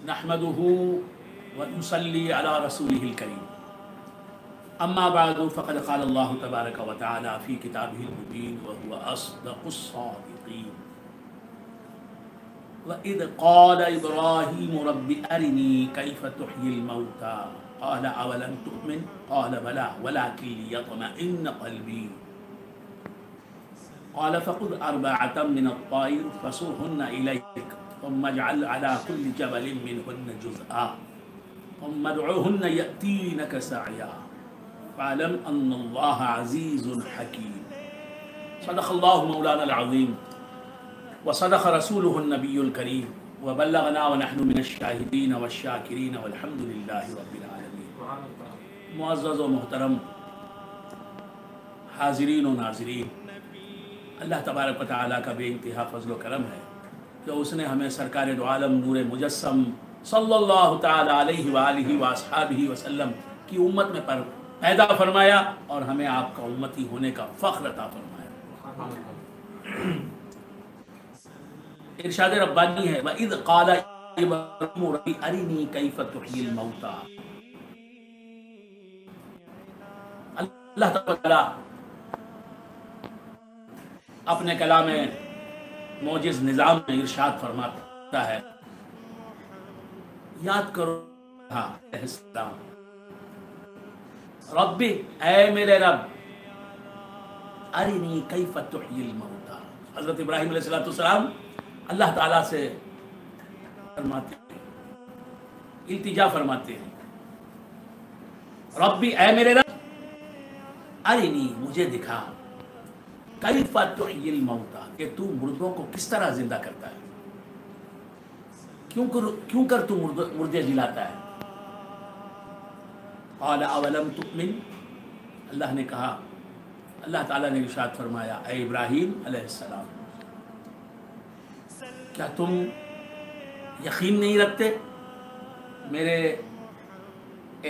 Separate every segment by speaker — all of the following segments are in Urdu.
Speaker 1: نحمده ونصلي على رسوله الكريم أما بعد فقد قال الله تبارك وتعالى في كتابه المبين وهو أصدق الصادقين وإذ قال إبراهيم رب أرني كيف تحيي الموتى قال أولم تؤمن قال بلى ولكن ليطمئن قلبي قال فخذ أربعة من الطير فصرهن إليك ثم اجعل على كل جبل منهن جزءا ثم ادعوهن يأتينك سعيا فاعلم أن الله عزيز حكيم صدق الله مولانا العظيم وصدق رسوله النبي الكريم وبلغنا ونحن من الشاهدين والشاكرين والحمد لله رب العالمين. معزز و محترم حاضرین و ناظرین، اللہ تبارک و تعالیٰ کا بے انتہا فضل و کرم ہے کہ اس نے ہمیں سرکار دو عالم نور مجسم صلی اللہ تعالیٰ علیہ وآلہ وآصحابہ وسلم کی امت میں پر پیدا فرمایا اور ہمیں آپ کا امتی ہونے کا فخر عطا فرمایا۔ ارشاد ربانی ہے وَإِذْ قَالَ إِبْرَاهِيمُ رَبِّ أَرِنِي كَيْفَ تُحْيِي الْمَوْتَى۔ اللہ تعالیٰ اپنے کلام موجز نظام میں ارشاد فرماتا ہے، یاد کرو علیہ السلام، ربی اے میرے رب، ارنی کیف تحیی الموتى۔ حضرت ابراہیم علیہ السلام اللہ تعالیٰ سے فرماتے ہیں، التجا فرماتے ہیں، ربی اے میرے رب، ارنی مجھے دکھا، کیف تحیی الموتى کہ تو مردوں کو کس طرح زندہ کرتا ہے، کیوں کر تو مردے جلاتا ہے۔ قال اولم تؤمن، اللہ نے کہا، اللہ تعالیٰ نے ارشاد فرمایا اے ابراہیم علیہ السلام، کیا تم یقین نہیں رکھتے میرے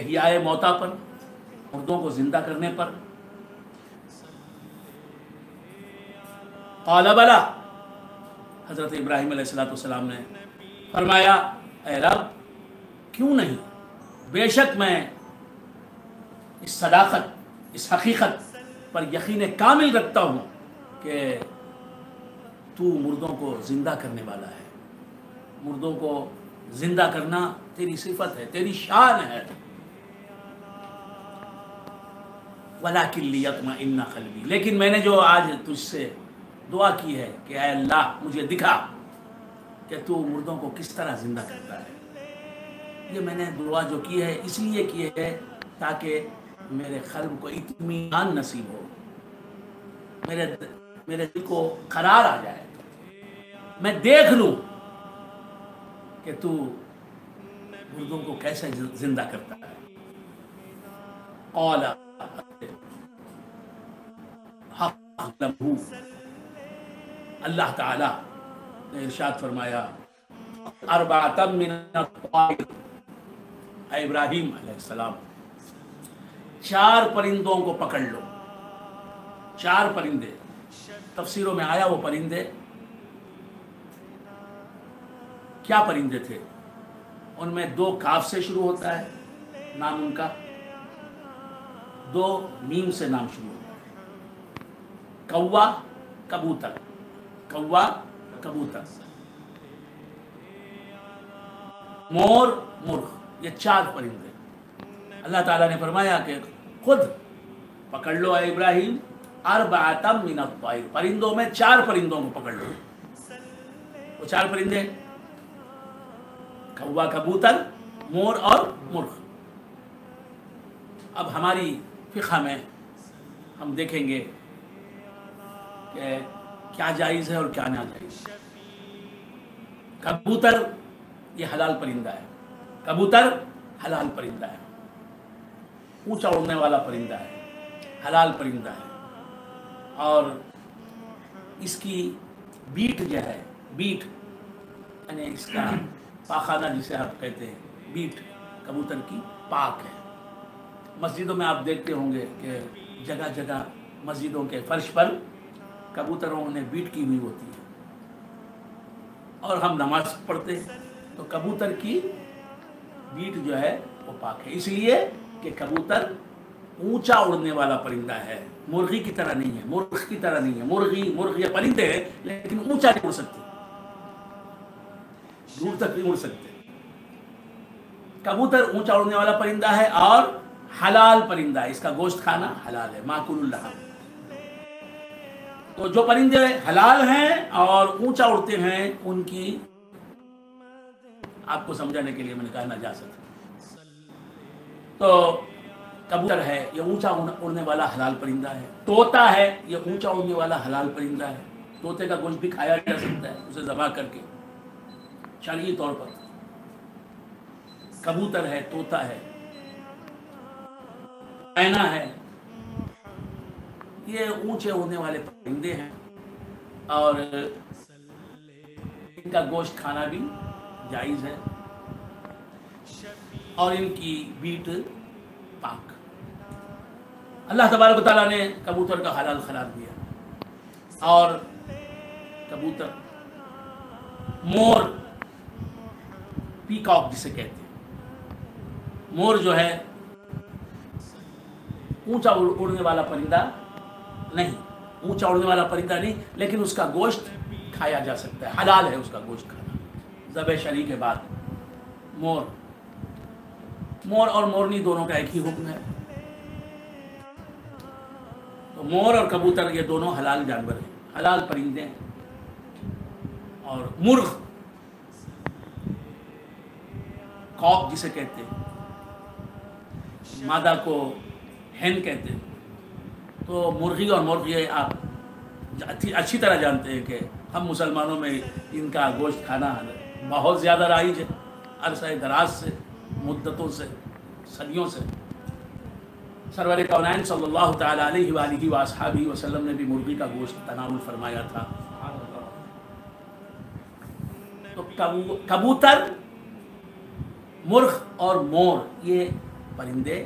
Speaker 1: احیاء موتا پر، مردوں کو زندہ کرنے پر؟ قال بلا، حضرت ابراہیم علیہ السلام نے فرمایا اے رب کیوں نہیں، بے شک میں اس صداقت، اس حقیقت پر یقین کامل رکھتا ہوں کہ تو مردوں کو زندہ کرنے والا ہے، مردوں کو زندہ کرنا تیری صفت ہے، تیری شان ہے۔ وَلَكِنْ لِيَطْمَئِنَّ قَلْبِي، لیکن میں نے جو آج تجھ سے دعا کی ہے کہ اے اللہ مجھے دکھا کہ تو مردوں کو کس طرح زندہ کرتا ہے، یہ میں نے دعا جو کی ہے اس لیے کی ہے تاکہ میرے قلب کو اطمینان نصیب ہو، میرے دل کو قرار آ جائے، میں دیکھ لوں کہ تو مردوں کو کیسے زندہ کرتا ہے۔ قال حق لہو، اللہ تعالیٰ نے ارشاد فرمایا اربعۃ من الطیر، اے ابراہیم علیہ السلام 4 پرندوں کو پکڑ لو، 4 پرندے، تفسیروں میں آیا وہ پرندے کیا پرندے تھے، ان میں 2 کاف سے شروع ہوتا ہے نام ان کا، 2 میم سے نام شروع ہوتا ہے، کوا کبوتر، کوا کبوتر، مور مرغ، یہ 4 پرندے۔ اللہ تعالیٰ نے فرمایا کہ خود پکڑ لو اے ابراہیم اربعۃ من الطیر، پرندوں میں 4 پرندوں کو پکڑ لو۔ وہ 4 پرندے کوا کبوتر، مور اور مرغ۔ اب ہماری فقہ میں ہم دیکھیں گے کہ کیا جائز ہے اور کیا ناجائز۔ کبوتر یہ حلال پرندہ ہے، کبوتر حلال پرندہ ہے، اونچا اڑنے والا پرندہ ہے، حلال پرندہ ہے، اور اس کی بیٹ جو ہے، بیٹ یعنی اس کا پاخانہ جسے آپ کہتے ہیں، بیٹ کبوتر کی پاک ہے۔ مسجدوں میں آپ دیکھتے ہوں گے کہ جگہ جگہ مسجدوں کے فرش پر کبوتروں نے بیٹ کی ہوئی ہوتی ہے، اور ہم نماز پڑھتے تو کبوتر کی بیٹ جو ہے وہ پاک ہے، اس لیے کہ کبوتر اونچا اڑنے والا پرندہ ہے، مرغی کی طرح نہیں ہے، مرغ کی طرح نہیں ہے۔ مرغ یہ پرندے ہیں لیکن اونچا نہیں اڑ سکتے، دور تک نہیں اڑ سکتے۔ کبوتر اونچا اڑنے والا پرندہ ہے اور حلال پرندہ ہے، اس کا گوشت کھانا حلال ہے، ماکول اللحم۔ تو جو پرندے حلال ہیں اور اونچا اڑتے ہیں ان کی آپ کو سمجھانے کے لیے میں نے کہا نجاست۔ تو کبوتر ہے یہ اونچا اڑنے والا حلال پرندہ ہے، طوطا ہے یہ اونچا اڑنے والا حلال پرندہ ہے، طوطے کا گوشت بھی کھایا جا سکتا ہے اسے ذبح کر کے شرعی طور پر۔ کبوتر ہے، طوطا ہے، مینا ہے، یہ اونچے اڑنے والے پرندے ہیں اور ان کا گوشت کھانا بھی جائز ہے اور ان کی بیٹ پاک۔ اللہ تبارک و تعالیٰ نے کبوتر کا حلال قرار دیا۔ اور کبوتر، مور، پیکاک جسے کہتے ہیں، مور جو ہے اونچا اڑنے والا پرندہ نہیں، اونچا اڑنے والا پرندہ نہیں، لیکن اس کا گوشت کھایا جا سکتا ہے، حلال ہے اس کا گوشت کھانا ذبح شرعی کے بعد۔ مور اور مورنی دونوں کا ایک ہی حکم ہے۔ تو مور اور کبوتر یہ دونوں حلال جانور ہیں، حلال پرندے ہیں۔ اور مرغ، کاک جسے کہتے ہیں، مادہ کو ہین کہتے ہیں۔ تو مرغی اور مرغی آپ اچھی طرح جانتے ہیں کہ ہم مسلمانوں میں ان کا گوشت کھانا بہت زیادہ رائج ہے، عرصہ دراز سے، مدتوں سے، صدیوں سے۔ سرور کونین صلی اللہ تعالیٰ علیہ وآلہ وآصحابہ وسلم نے بھی مرغی کا گوشت تناول فرمایا تھا۔ تو کبوتر، مرغ اور مور یہ پرندے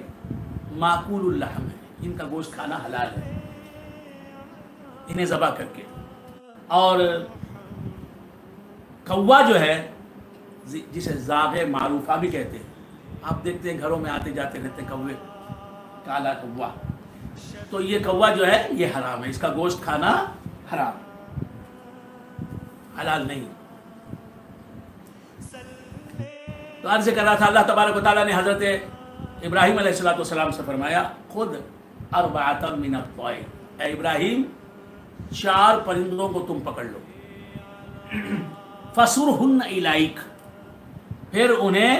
Speaker 1: ماکول اللحم ہیں، ان کا گوشت کھانا حلال ہے انہیں ذبح کر کے۔ اور کوا جو ہے جسے زاغ معروفہ بھی کہتے ہیں، آپ دیکھتے ہیں گھروں میں آتے جاتے رہتے کوے، کالا کوا، تو یہ کوا جو ہے یہ حرام ہے، اس کا گوشت کھانا حرام، حلال نہیں۔ تو عرض کر رہا تھا اللہ تبارک و تعالیٰ نے حضرت ابراہیم علیہ السلام سے فرمایا خود اربعۃ من الطیر، اے ابراہیم 4 پرندوں کو تم پکڑ لو، فَصُرْهُنَّ إِلَيْكَ، پھر انہیں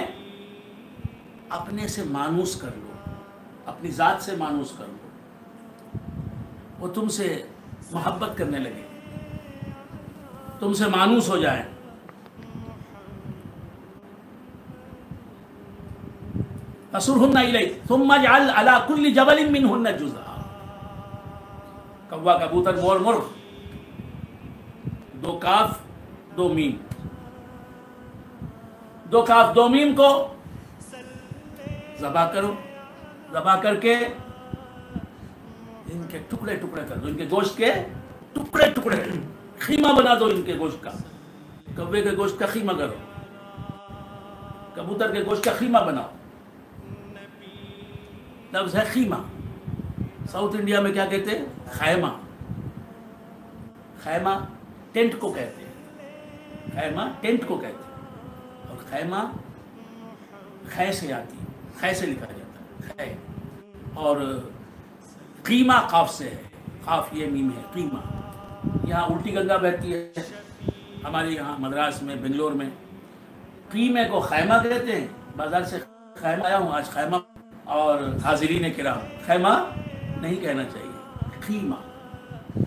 Speaker 1: اپنے سے مانوس کر لو، اپنی ذات سے مانوس کر لو، وہ تم سے محبت کرنے لگے، تم سے مانوس ہو جائیں۔ فَصُرْهُنَّ إِلَيْكَ ثُمَّ اجْعَلْ عَلَى كُلِّ جَبَلٍ مِّنْهُنَّ جُزْءًا، کوا، کبوتر، مور، مرغ، 2 کاف 2 میم، 2 کاف 2 میم کو ذبح کرو، ذبح کر کے ان کے ٹکڑے ٹکڑے کر دو، ان کے گوشت کے ٹکڑے ٹکڑے، خیمہ بنا دو ان کے گوشت کا، کوے کے گوشت کا خیمہ کرو، کبوتر کے گوشت کا خیمہ بناؤ۔ لفظ ہے خیمہ، ساؤتھ انڈیا میں کیا کہتے ہیں؟ خیمہ، خیمہ ٹینٹ کو کہتے ہیں، خیمہ ٹینٹ کو کہتے ہیں، اور خیمہ خے سے آتی ہے، خے سے لکھا جاتا ہے، خے، اور قیمہ قاف سے ہے، قاف یہ میم ہے، قیمہ۔ یہاں الٹی گنگا بہتی ہے، ہمارے یہاں مدراس میں، بنگلور میں قیمے کو خیمہ کہتے ہیں۔ بازار سے خیمہ آیا ہوں آج، خیمہ، اور حاضرین کرام خیمہ نہیں کہنا چاہیے، قیمہ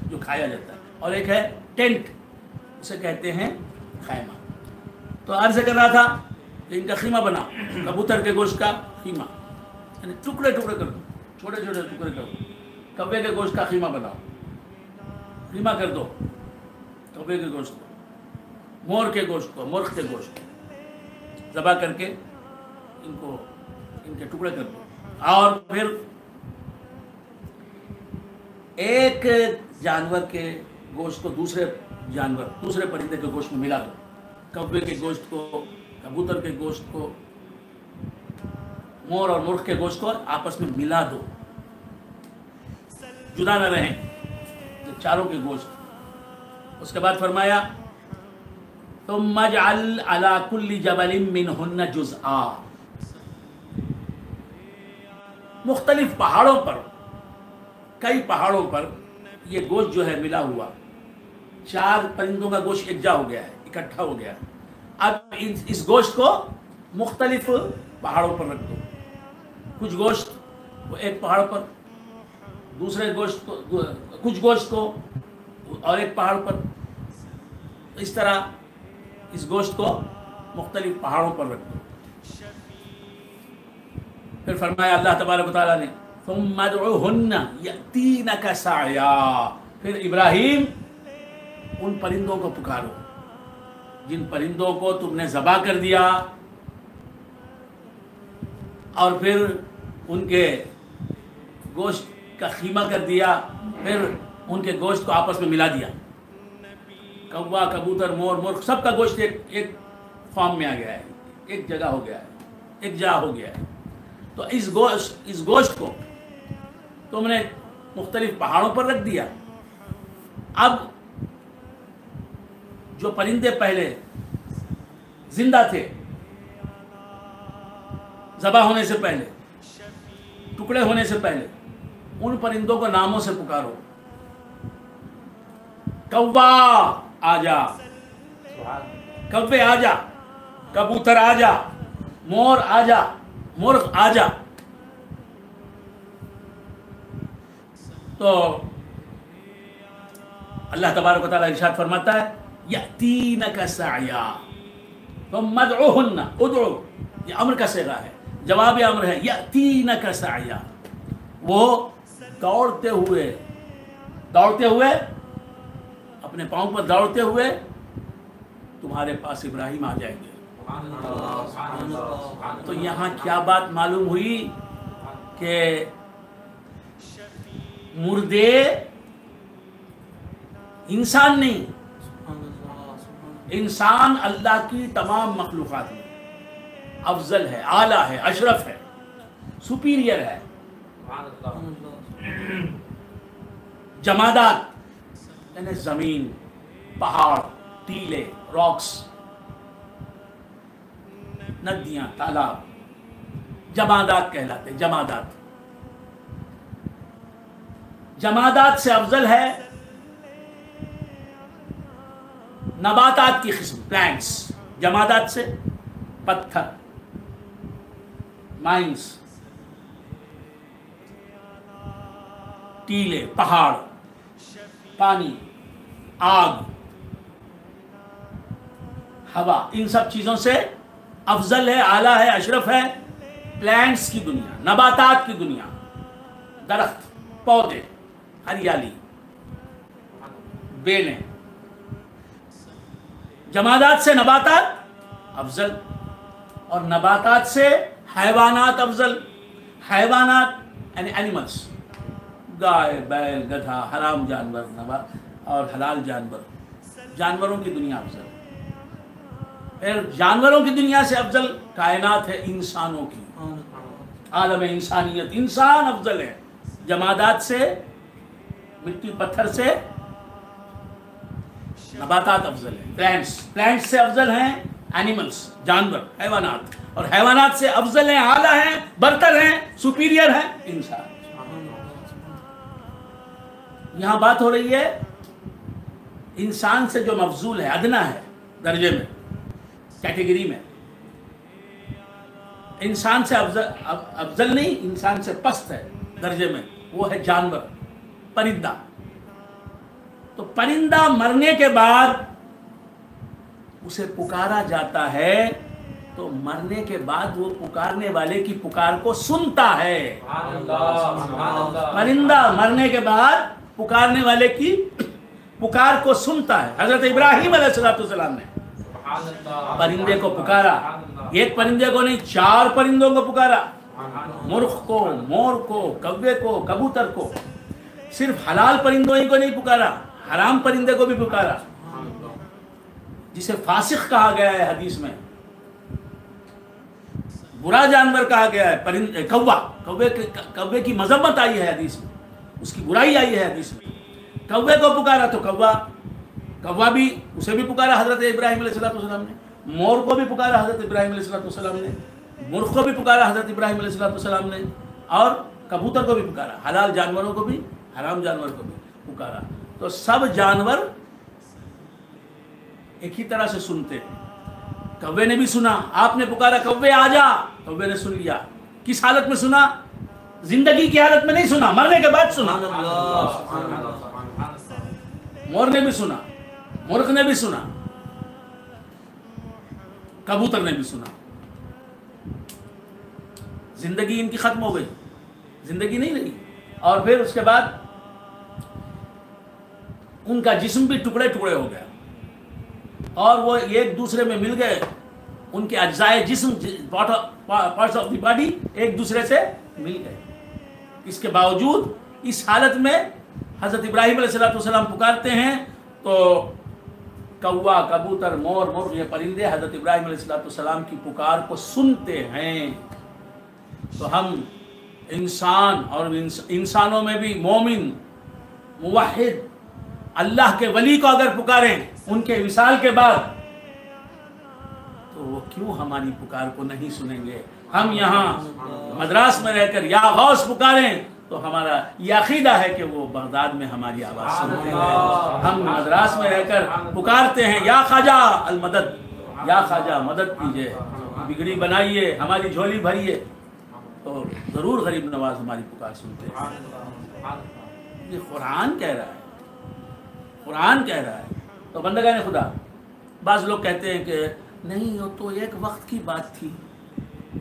Speaker 1: جو کھایا جاتا ہے، اور ایک ہے ٹینٹ، اسے کہتے ہیں خیمہ۔ تو عرض کر رہا تھا کہ ان کا خیمہ بنا، کبوتر کے گوشت کا خیمہ، یعنی ٹکڑے ٹکڑے کرو، چھوٹے چھوٹے ٹکڑے کرو، کوے کے گوشت کا خیمہ بناؤ، خیمہ کر دو کوے کے گوشت کو، مور کے گوشت کو، مرغ کے گوشت کو ذبح کر کے ان کے ٹکڑے کر دو، اور پھر ایک جانور کے گوشت کو دوسرے پرندے کے گوشت میں ملا دو، کوے کے گوشت کو کبوتر کے گوشت کو، مور اور مرغ کے گوشت کو آپس میں ملا دو، جدا نہ رہیں، چاروں کے گوشت۔ اس کے بعد فرمایا ثم اجعل على كل جبل منهن جزءا، مختلف پہاڑوں پر، کئی پہاڑوں پر یہ گوشت جو ہے ملا ہوا، 4 پرندوں کا گوشت یکجا ہو گیا ہے، اکٹھا ہو گیا ہے۔ اب اس گوشت کو مختلف پہاڑوں پر رکھ دو، کچھ گوشت وہ ایک پہاڑ پر، دوسرے گوشت کو، کچھ گوشت کو اور ایک پہاڑ پر، اس طرح اس گوشت کو مختلف پہاڑوں پر رکھ دو۔ پھر فرمایا اللہ تبارک و تعالیٰ نے ثم ادعوهن یأتینک سعیا، پھر ابراہیم ان پرندوں کو پکارو جن پرندوں کو تم نے ذبح کر دیا اور پھر ان کے گوشت کا خیمہ کر دیا، پھر ان کے گوشت کو آپس میں ملا دیا، کوا، کبوتر، مور، مرغ سب کا گوشت ایک فارم میں آ گیا ہے، ایک جگہ ہو گیا ہے، ایک جا ہو گیا ہے۔ تو اس گوشت کو تم نے مختلف پہاڑوں پر رکھ دیا۔ اب جو پرندے پہلے زندہ تھے، ذبح ہونے سے پہلے، ٹکڑے ہونے سے پہلے، ان پرندوں کو ناموں سے پکارو، کوا آجا، کوے آجا، کبوتر آجا، مور آجا، مرغ آجا۔ تو اللہ تبارک و تعالیٰ ارشاد فرماتا ہے یأتینک سعیا ثم ادعوهن، ادعو یہ امر کا صیغہ ہے، جواب امر ہے، یأتینک سعیا، وہ دوڑتے ہوئے اپنے پاؤں پر دوڑتے ہوئے تمہارے پاس ابراہیم آ جائیں گے۔ تو یہاں کیا بات معلوم ہوئی کہ مردے انسان نہیں، انسان اللہ کی تمام مخلوقات میں افضل ہے، اعلیٰ ہے، اشرف ہے، سپیریئر ہے۔ جمادات یعنی زمین، پہاڑ، ٹیلے، راکس، ندیاں، تالاب، جمادات کہلاتے، جمادات۔ جمادات سے افضل ہے نباتات کی قسم، پلانٹس۔ جمادات سے پتھر، مائنس، ٹیلے، پہاڑ، پانی، آگ، ہوا، ان سب چیزوں سے افضل ہے، اعلیٰ ہے، اشرف ہے پلانٹس کی دنیا، نباتات کی دنیا، درخت، پودے، ہریالی، بیلیں۔ جمادات سے نباتات افضل، اور نباتات سے حیوانات افضل۔ حیوانات یعنی اینیملس، گائے، بیل، گدھا، حرام جانور اور حلال جانور، جانوروں کی دنیا افضل۔ پھر جانوروں کی دنیا سے افضل کائنات ہے انسانوں کی، عالم انسانیت، انسان افضل ہے۔ جمادات سے، مٹی پتھر سے نباتات افضل ہیں، پلانٹس سے افضل ہیں اینیملس، جانور، حیوانات، اور حیوانات سے افضل ہیں، اعلیٰ ہیں، برتر ہیں، سپیریئر ہیں انسان۔ یہاں بات ہو رہی ہے انسان سے جو مفضول ہے، ادنا ہے درجے میں، کیٹیگری میں، انسان سے افضل نہیں، انسان سے پست ہے درجے میں، وہ ہے جانور، پرندہ۔ تو پرندہ مرنے کے بعد اسے پکارا جاتا ہے، تو مرنے کے بعد وہ پکارنے والے کی پکار کو سنتا ہے۔ پرندہ مرنے کے بعد پکارنے والے کی پکار کو سنتا ہے۔ حضرت ابراہیم علیہ السلام نے پرندے کو پکارا، ایک پرندے کو نہیں، 4 پرندوں کو پکارا، مرغ کو، مور کو، کوے کو، کبوتر کو۔ صرف حلال پرندوں ہی کو نہیں پکارا، حرام پرندے کو بھی پکارا، جسے فاسق کہا گیا ہے حدیث میں، برا جانور کہا گیا ہے پرندے، کوے کی مذمت آئی ہے حدیث میں، اس کی برائی آئی ہے حدیث میں. کوے کو پکارا تو کوا بھی، اسے بھی پکارا حضرت ابراہیم علیہ السلام نے. مور کو بھی پکارا حضرت ابراہیم علیہ السلام نے. مرغ کو بھی پکارا حضرت ابراہیم علیہ السلام نے. اور کبوتر کو بھی پکارا. حلال جانوروں کو بھی، حرام جانور کو بھی پکارا. تو سب جانور ایک ہی طرح سے سنتے ہیں. کوے نے بھی سنا، آپ نے پکارا کوے آ جا، کوے نے سن لیا. کس حالت میں سنا؟ زندگی کی حالت میں نہیں سنا، مرنے کے بعد سنا. مور نے بھی سنا، مرغ نے بھی سنا، کبوتر نے بھی سنا. زندگی ان کی ختم ہو گئی، زندگی نہیں رہی. اور پھر اس کے بعد ان کا جسم بھی ٹکڑے ٹکڑے ہو گیا اور وہ ایک دوسرے میں مل گئے. ان کے اجزائے جسم، پارٹس آف دی باڈی ایک دوسرے سے مل گئے. اس کے باوجود اس حالت میں حضرت ابراہیم علیہ السلام پکارتے ہیں تو کوا، کبوتر، مور، مرغ، یہ پرندے حضرت ابراہیم علیہ السلام کی پکار کو سنتے ہیں. تو ہم انسان، اور انسانوں میں بھی مومن، موحد، اللہ کے ولی کو اگر پکاریں ان کے وصال کے بعد، تو وہ کیوں ہماری پکار کو نہیں سنیں گے؟ ہم یہاں مدراس میں رہ کر یا غوث پکاریں تو ہمارا یہ عقیدہ ہے کہ وہ بغداد میں ہماری آواز سنتے ہیں. ہم مدراس میں رہ کر پکارتے ہیں یا خواجہ المدد، یا خواجہ مدد کیجئے، بگڑی بنائیے، ہماری جھولی بھریے، تو ضرور غریب نواز ہماری پکار سنتے ہیں. یہ قرآن کہہ رہا ہے، قرآن کہہ رہا ہے. تو بندگان خدا، بعض لوگ کہتے ہیں کہ نہیں وہ تو ایک وقت کی بات تھی.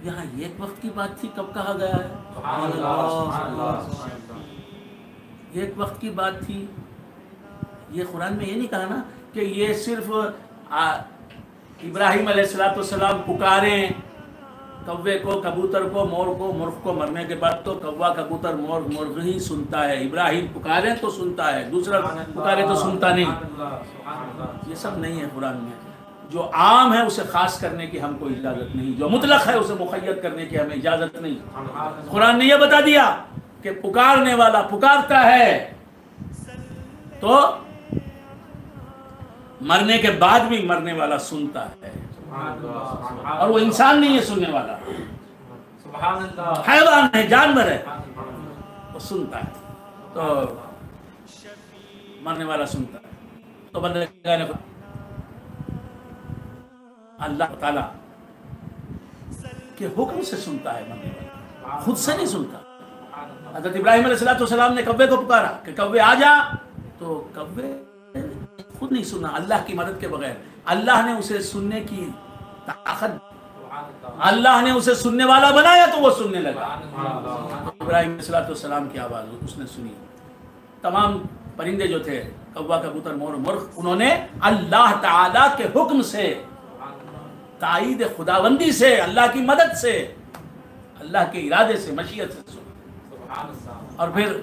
Speaker 1: یہاں ایک وقت کی بات تھی، کب کہا گیا ہے؟ ایک وقت کی بات تھی. یہ قرآن میں یہ نہیں کہا نا کہ یہ صرف ابراہیم علیہ السلام پکاریں کوے کو، کبوتر کو، مور کو، مرغ کو. مرنے کے بعد تو کوا، کبوتر، مور، مرغ ہی سنتا ہے. ابراہیم پکاریں تو سنتا ہے، دوسرا پکارے تو سنتا نہیں. یہ سب نہیں ہے قرآن میں. جو عام ہے اسے خاص کرنے کی ہم کو اجازت نہیں، جو مطلق ہے اسے مقید کرنے کی ہمیں اجازت نہیں. قرآن نے یہ بتا دیا کہ پکارنے والا پکارتا ہے تو مرنے کے بعد بھی مرنے والا سنتا ہے. اور وہ انسان نہیں ہے سننے والا، حیوان ہے، جانور ہے، وہ سنتا ہے. تو مرنے والا سنتا ہے. تو بندے اللہ تعالیٰ کے حکم سے سنتا ہے مرنے والا، خود سے نہیں سنتا. حضرت ابراہیم علیہ السلام نے کوے کو پکارا کہ کوے آ جا، تو کوے خود نہیں سنا اللہ کی مدد کے بغیر. اللہ نے اسے سننے کی طاقت، اللہ نے اسے سننے والا بنایا تو وہ سننے لگا. ابراہیم علیہ السلام کی آواز اس نے سنی. تمام پرندے جو تھے، کوا، کبوتر، مور، مرغ، انہوں نے اللہ تعالیٰ کے حکم سے، تائید خداوندی سے، اللہ کی مدد سے، اللہ کے ارادے سے، مشیت سے سنا. اور پھر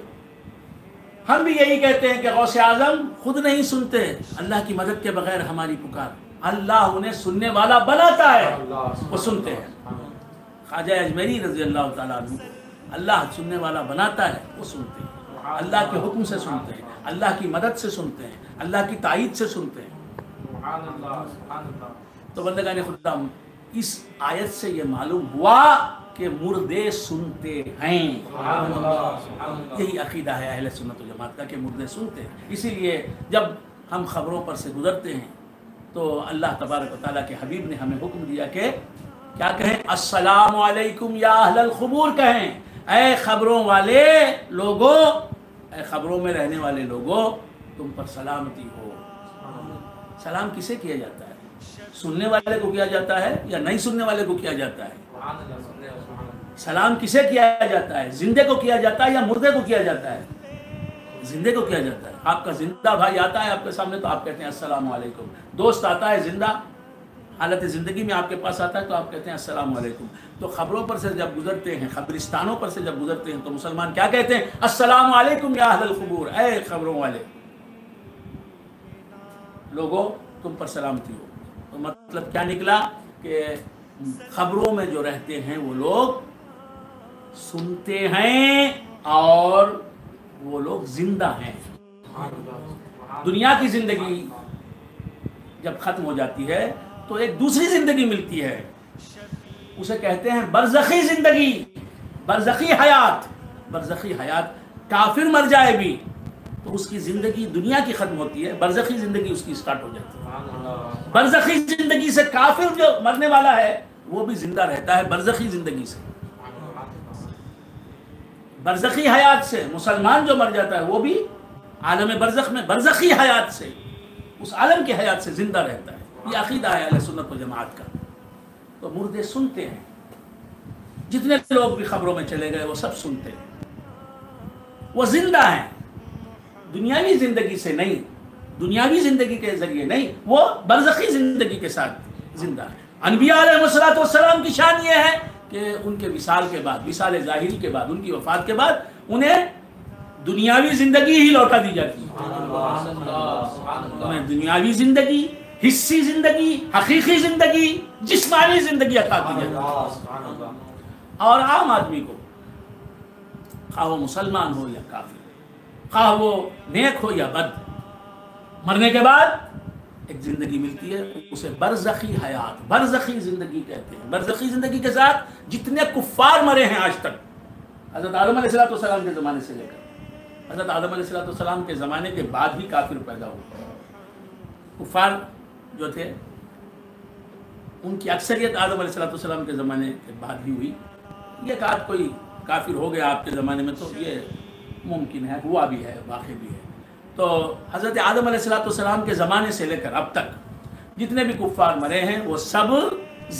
Speaker 1: ہم بھی یہی کہتے ہیں کہ غوث اعظم خود نہیں سنتے اللہ کی مدد کے بغیر ہماری پکار. اللہ انہیں سننے والا بناتا ہے، وہ سنتے ہیں. خواجہ اجمیری رضی اللہ تعالیٰ عنہ کو اللہ سننے والا بناتا ہے، وہ سنتے ہیں. اللہ کے حکم سے سنتے ہیں، اللہ کی مدد سے سنتے ہیں، اللہ کی تائید سے سنتے ہیں. تو بندگان خدا، اس آیت سے یہ معلوم ہوا کہ مردے سنتے ہیں. یہی عقیدہ ہے اہل سنت و جماعت کا کہ مردے سنتے ہیں. اسی لیے جب ہم خبروں پر سے گزرتے ہیں تو اللہ تبارک و تعالیٰ کے حبیب نے ہمیں حکم دیا کہ کیا کہیں؟ السلام علیکم یا اہل القبور کہیں. اے خبروں والے لوگوں، اے خبروں میں رہنے والے لوگوں، تم پر سلامتی ہو. سلام کسے کیا جاتا ہے؟ سننے والے کو کیا جاتا ہے یا نہیں سننے والے کو کیا جاتا ہے؟ سلام کسے کیا جاتا ہے؟ زندے کو کیا جاتا ہے یا مردے کو کیا جاتا ہے؟ زندے کو کیا جاتا ہے. آپ کا زندہ بھائی آتا ہے آپ کے سامنے تو آپ کہتے ہیں السلام علیکم. دوست آتا ہے زندہ، حالت زندگی میں آپ کے پاس آتا ہے تو آپ کہتے ہیں السلام علیکم. تو خبروں پر سے جب گزرتے ہیں، قبرستانوں پر سے جب گزرتے ہیں تو مسلمان کیا کہتے ہیں؟ السلام علیکم یا اہل القبور، اے خبروں والے لوگوں تم پر سلامتی ہو. تو مطلب کیا نکلا کہ خبروں میں جو رہتے ہیں وہ لوگ سنتے ہیں اور وہ لوگ زندہ ہیں. دنیا کی زندگی جب ختم ہو جاتی ہے تو ایک دوسری زندگی ملتی ہے, اسے کہتے ہیں برزخی زندگی, برزخی حیات. برزخی حیات, کافر مر جائے بھی تو اس کی زندگی دنیا کی ختم ہوتی ہے, برزخی زندگی اس کی سٹارٹ ہو جاتی ہے. برزخی زندگی سے کافر جو مرنے والا ہے وہ بھی زندہ رہتا ہے برزخی زندگی سے. برزخی حیات سے مسلمان جو مر جاتا ہے وہ بھی عالم برزخ میں برزخی حیات سے, اس عالم کی حیات سے زندہ رہتا ہے. یہ عقیدہ ہے اہل سنت و جماعت کا. تو مردے سنتے ہیں, جتنے لوگ بھی خبروں میں چلے گئے وہ سب سنتے ہیں, وہ زندہ ہیں, دنیاوی زندگی سے نہیں, دنیاوی زندگی کے ذریعے نہیں, وہ برزخی زندگی کے ساتھ زندہ ہیں. انبیاء علیہ السلام کی شان یہ ہے کہ ان کے وصال کے بعد, وصال ظاہری کے بعد, ان کی وفات کے بعد انہیں دنیاوی زندگی ہی لوٹا دی جاتی ہے. انہیں دنیاوی زندگی, حصی زندگی, حقیقی زندگی, جسمانی زندگی عطا کی جاتی ہے. اور عام آدمی کو, خواہ وہ مسلمان ہو یا کافر, خواہ وہ نیک ہو یا بد, مرنے کے بعد ایک زندگی ملتی ہے, اسے برزخی حیات, برزخی زندگی کہتے ہیں. برزخی زندگی کے ساتھ جتنے کفار مرے ہیں آج تک, حضرت آدم علیہ السلام کے زمانے سے لے کر حضرت آدم علیہ السلام کے زمانے کے بعد بھی کافر پیدا ہوئے. کفار جو تھے ان کی اکثریت آدم علیہ السلام کے زمانے کے بعد بھی ہوئی. یہ کہ آپ کوئی کافر ہو گیا آپ کے زمانے میں تو یہ ممکن ہے, ہوا بھی ہے, واقع بھی ہے. تو حضرت آدم علیہ السلام کے زمانے سے لے کر اب تک جتنے بھی کفار مرے ہیں وہ سب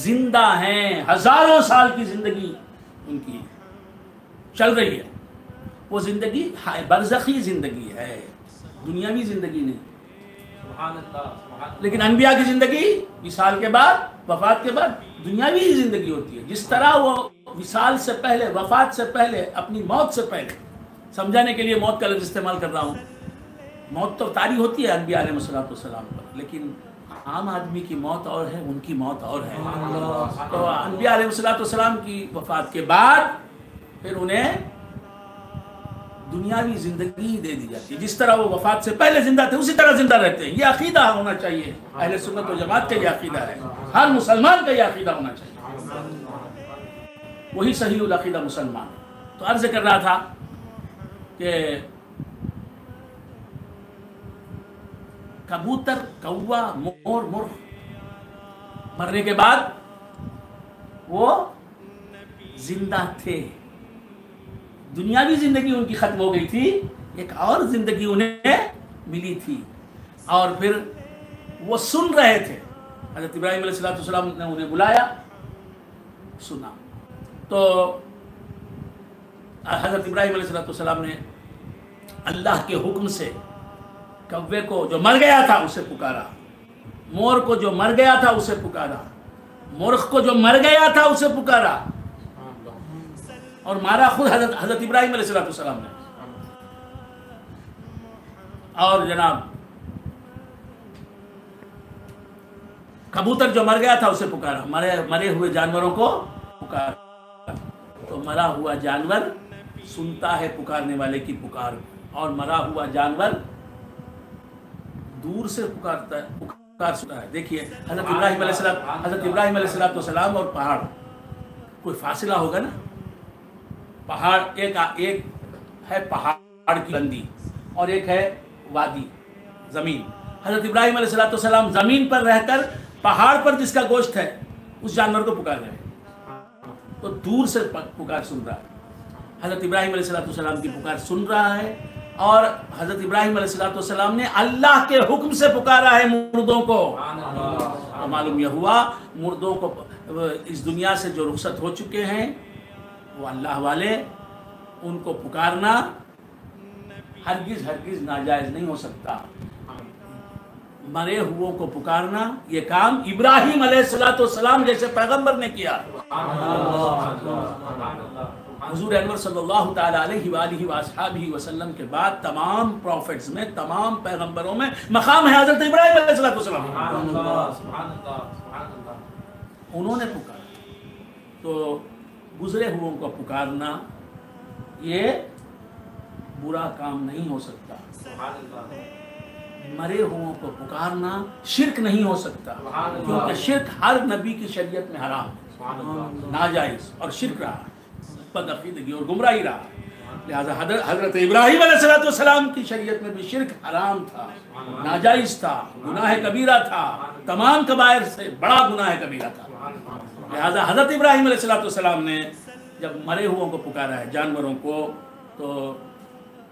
Speaker 1: زندہ ہیں. ہزاروں سال کی زندگی ان کی چل رہی ہے. وہ زندگی برزخی زندگی ہے, دنیاوی زندگی نہیں. لیکن انبیاء کی زندگی وصال کے بعد, وفات کے بعد دنیاوی زندگی ہوتی ہے. جس طرح وہ وصال سے پہلے, وفات سے پہلے, اپنی موت سے پہلے, سمجھانے کے لیے موت کا لفظ استعمال کر رہا ہوں, موت تو طاری ہوتی ہے انبیاء علیہ السلام پر, لیکن عام آدمی کی موت اور ہے, ان کی موت اور ہے. تو انبیاء علیہ السلام کی وفات کے بعد پھر انہیں دنیاوی زندگی دے دی جاتی ہے. جس طرح وہ وفات سے پہلے زندہ تھے اسی طرح زندہ رہتے ہیں. یہ عقیدہ ہونا چاہیے اہل سنت و جماعت کا, یہ عقیدہ ہے, ہر مسلمان کا یہ عقیدہ ہونا چاہیے. وہی صحیح العقیدہ مسلمان. تو عرض کر رہا تھا کہ کبوتر, کوا, مور, مرغ مرنے کے بعد وہ زندہ تھے. دنیاوی زندگی ان کی ختم ہو گئی تھی, ایک اور زندگی انہیں ملی تھی. اور پھر وہ سن رہے تھے. حضرت ابراہیم علیہ السلام نے انہیں بلایا, سنا. تو حضرت ابراہیم علیہ السلام نے اللہ کے حکم سے کوے کو جو مر گیا تھا اسے پکارا, مور کو جو مر گیا تھا اسے پکارا, مرغ کو جو مر گیا تھا اسے پکارا, اور مارا خود حضرت ابراہیم علیہ السلام نے. اور جناب کبوتر جو مر گیا تھا اسے پکارا, مرے ہوئے جانوروں کو پکارا. تو مرا ہوا جانور سنتا ہے پکارنے والے کی پکار, اور مرا ہوا جانور دور سے پکارتا ہے, پکار سنتا ہے. دیکھیے حضرت ابراہیم علیہ السلام اور پہاڑ, کوئی فاصلہ ہوگا نا. پہاڑ ایک ہے پہاڑ کی بلندی اور ایک ہے وادی, زمین. حضرت ابراہیم علیہ السلام زمین پر رہ کر پہاڑ پر جس کا گوشت ہے اس جانور کو پکار رہے ہیں, تو دور سے پکار سن رہا ہے. حضرت ابراہیم علیہ السلام کی پکار سن رہا ہے, اور حضرت ابراہیم علیہ السلام نے اللہ کے حکم سے پکارا ہے مردوں کو. معلوم یہ ہوا مردوں کو اس دنیا سے جو رخصت ہو چکے ہیں وہ اللہ والے, ان کو پکارنا ہرگز ناجائز نہیں ہو سکتا. مرے ہوئوں کو پکارنا یہ کام ابراہیم علیہ السلام جیسے پیغمبر نے کیا. حضور انور صلی اللہ تعالی علیہ وآلہ وآصحابہ وسلم کے بعد تمام پروفٹس میں, تمام پیغمبروں میں مقام ہے حضرت ابراہیم علیہ السلام. انہوں نے پکارا. تو گزرے ہوئوں کو پکارنا یہ برا کام نہیں ہو سکتا، مرے ہوئوں کو پکارنا شرک نہیں ہو سکتا، کیونکہ شرک ہر نبی کی شریعت میں حرام ہے، ناجائز اور شرک رہا، بد عقیدگی اور گمراہی رہا، لہذا حضرت ابراہیم علیہ السلام کی شریعت میں بھی شرک حرام تھا، ناجائز تھا، گناہ کبیرہ تھا، تمام کبائر سے بڑا گناہ کبیرہ تھا، لہذا حضرت ابراہیم علیہ السلام نے جب مرے ہوئوں کو پکارا ہے، جانوروں کو، تو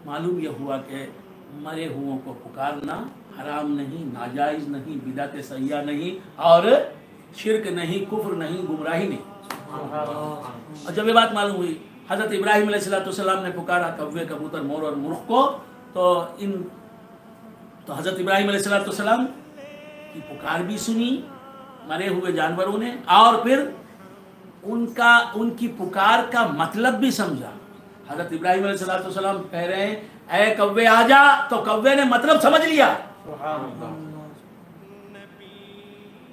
Speaker 1: معلوم یہ ہوا کہ مرے ہوئوں کو پکارنا حرام نہیں، ناجائز نہیں، بدعت سیئہ نہیں، اور شرک نہیں، کفر نہیں، گمراہی نہیں۔ اور جب یہ بات معلوم ہوئی، حضرت ابراہیم علیہ السلام نے پکارا کوے، کبوتر، مور اور مرغ کو، تو حضرت ابراہیم علیہ السلام کی پکار بھی سنی مرے ہوئے جانوروں نے، اور پھر ان کی پکار کا مطلب بھی سمجھا۔ حضرت ابراہیم علیہ السلام کہہ رہے ہیں اے کوے آ جا، تو کوے نے مطلب سمجھ لیا۔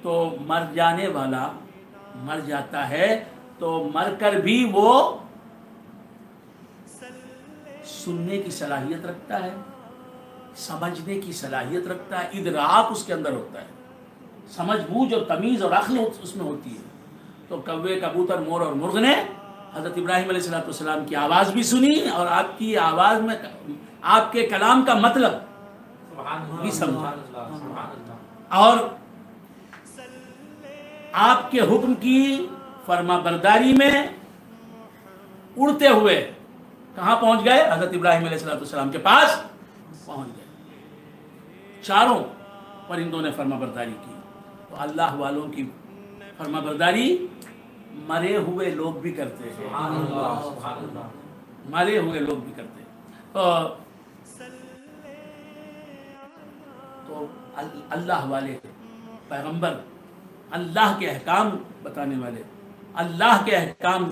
Speaker 1: تو مر جانے والا مر جاتا ہے تو مر کر بھی وہ سننے کی صلاحیت رکھتا ہے، سمجھنے کی صلاحیت رکھتا ہے، ادراک اس کے اندر ہوتا ہے، سمجھ بوجھ اور تمیز اور عقل اس میں ہوتی ہے۔ تو کوے، کبوتر، مور اور مرغ نے حضرت ابراہیم علیہ السلام کی آواز بھی سنی، اور آپ کی آواز میں آپ کے کلام کا مطلب بھی سمجھا، اور آپ کے حکم کی فرما برداری میں اڑتے ہوئے کہاں پہنچ گئے؟ حضرت ابراہیم علیہ السلام کے پاس پہنچ گئے۔ چاروں پرندوں نے فرما برداری کی۔ تو اللہ والوں کی فرما برداری مرے ہوئے لوگ بھی کرتے ہیں، مرے ہوئے لوگ بھی کرتے ہیں۔ تو اللہ والے پیغمبر، اللہ کے احکام بتانے والے، اللہ کے احکام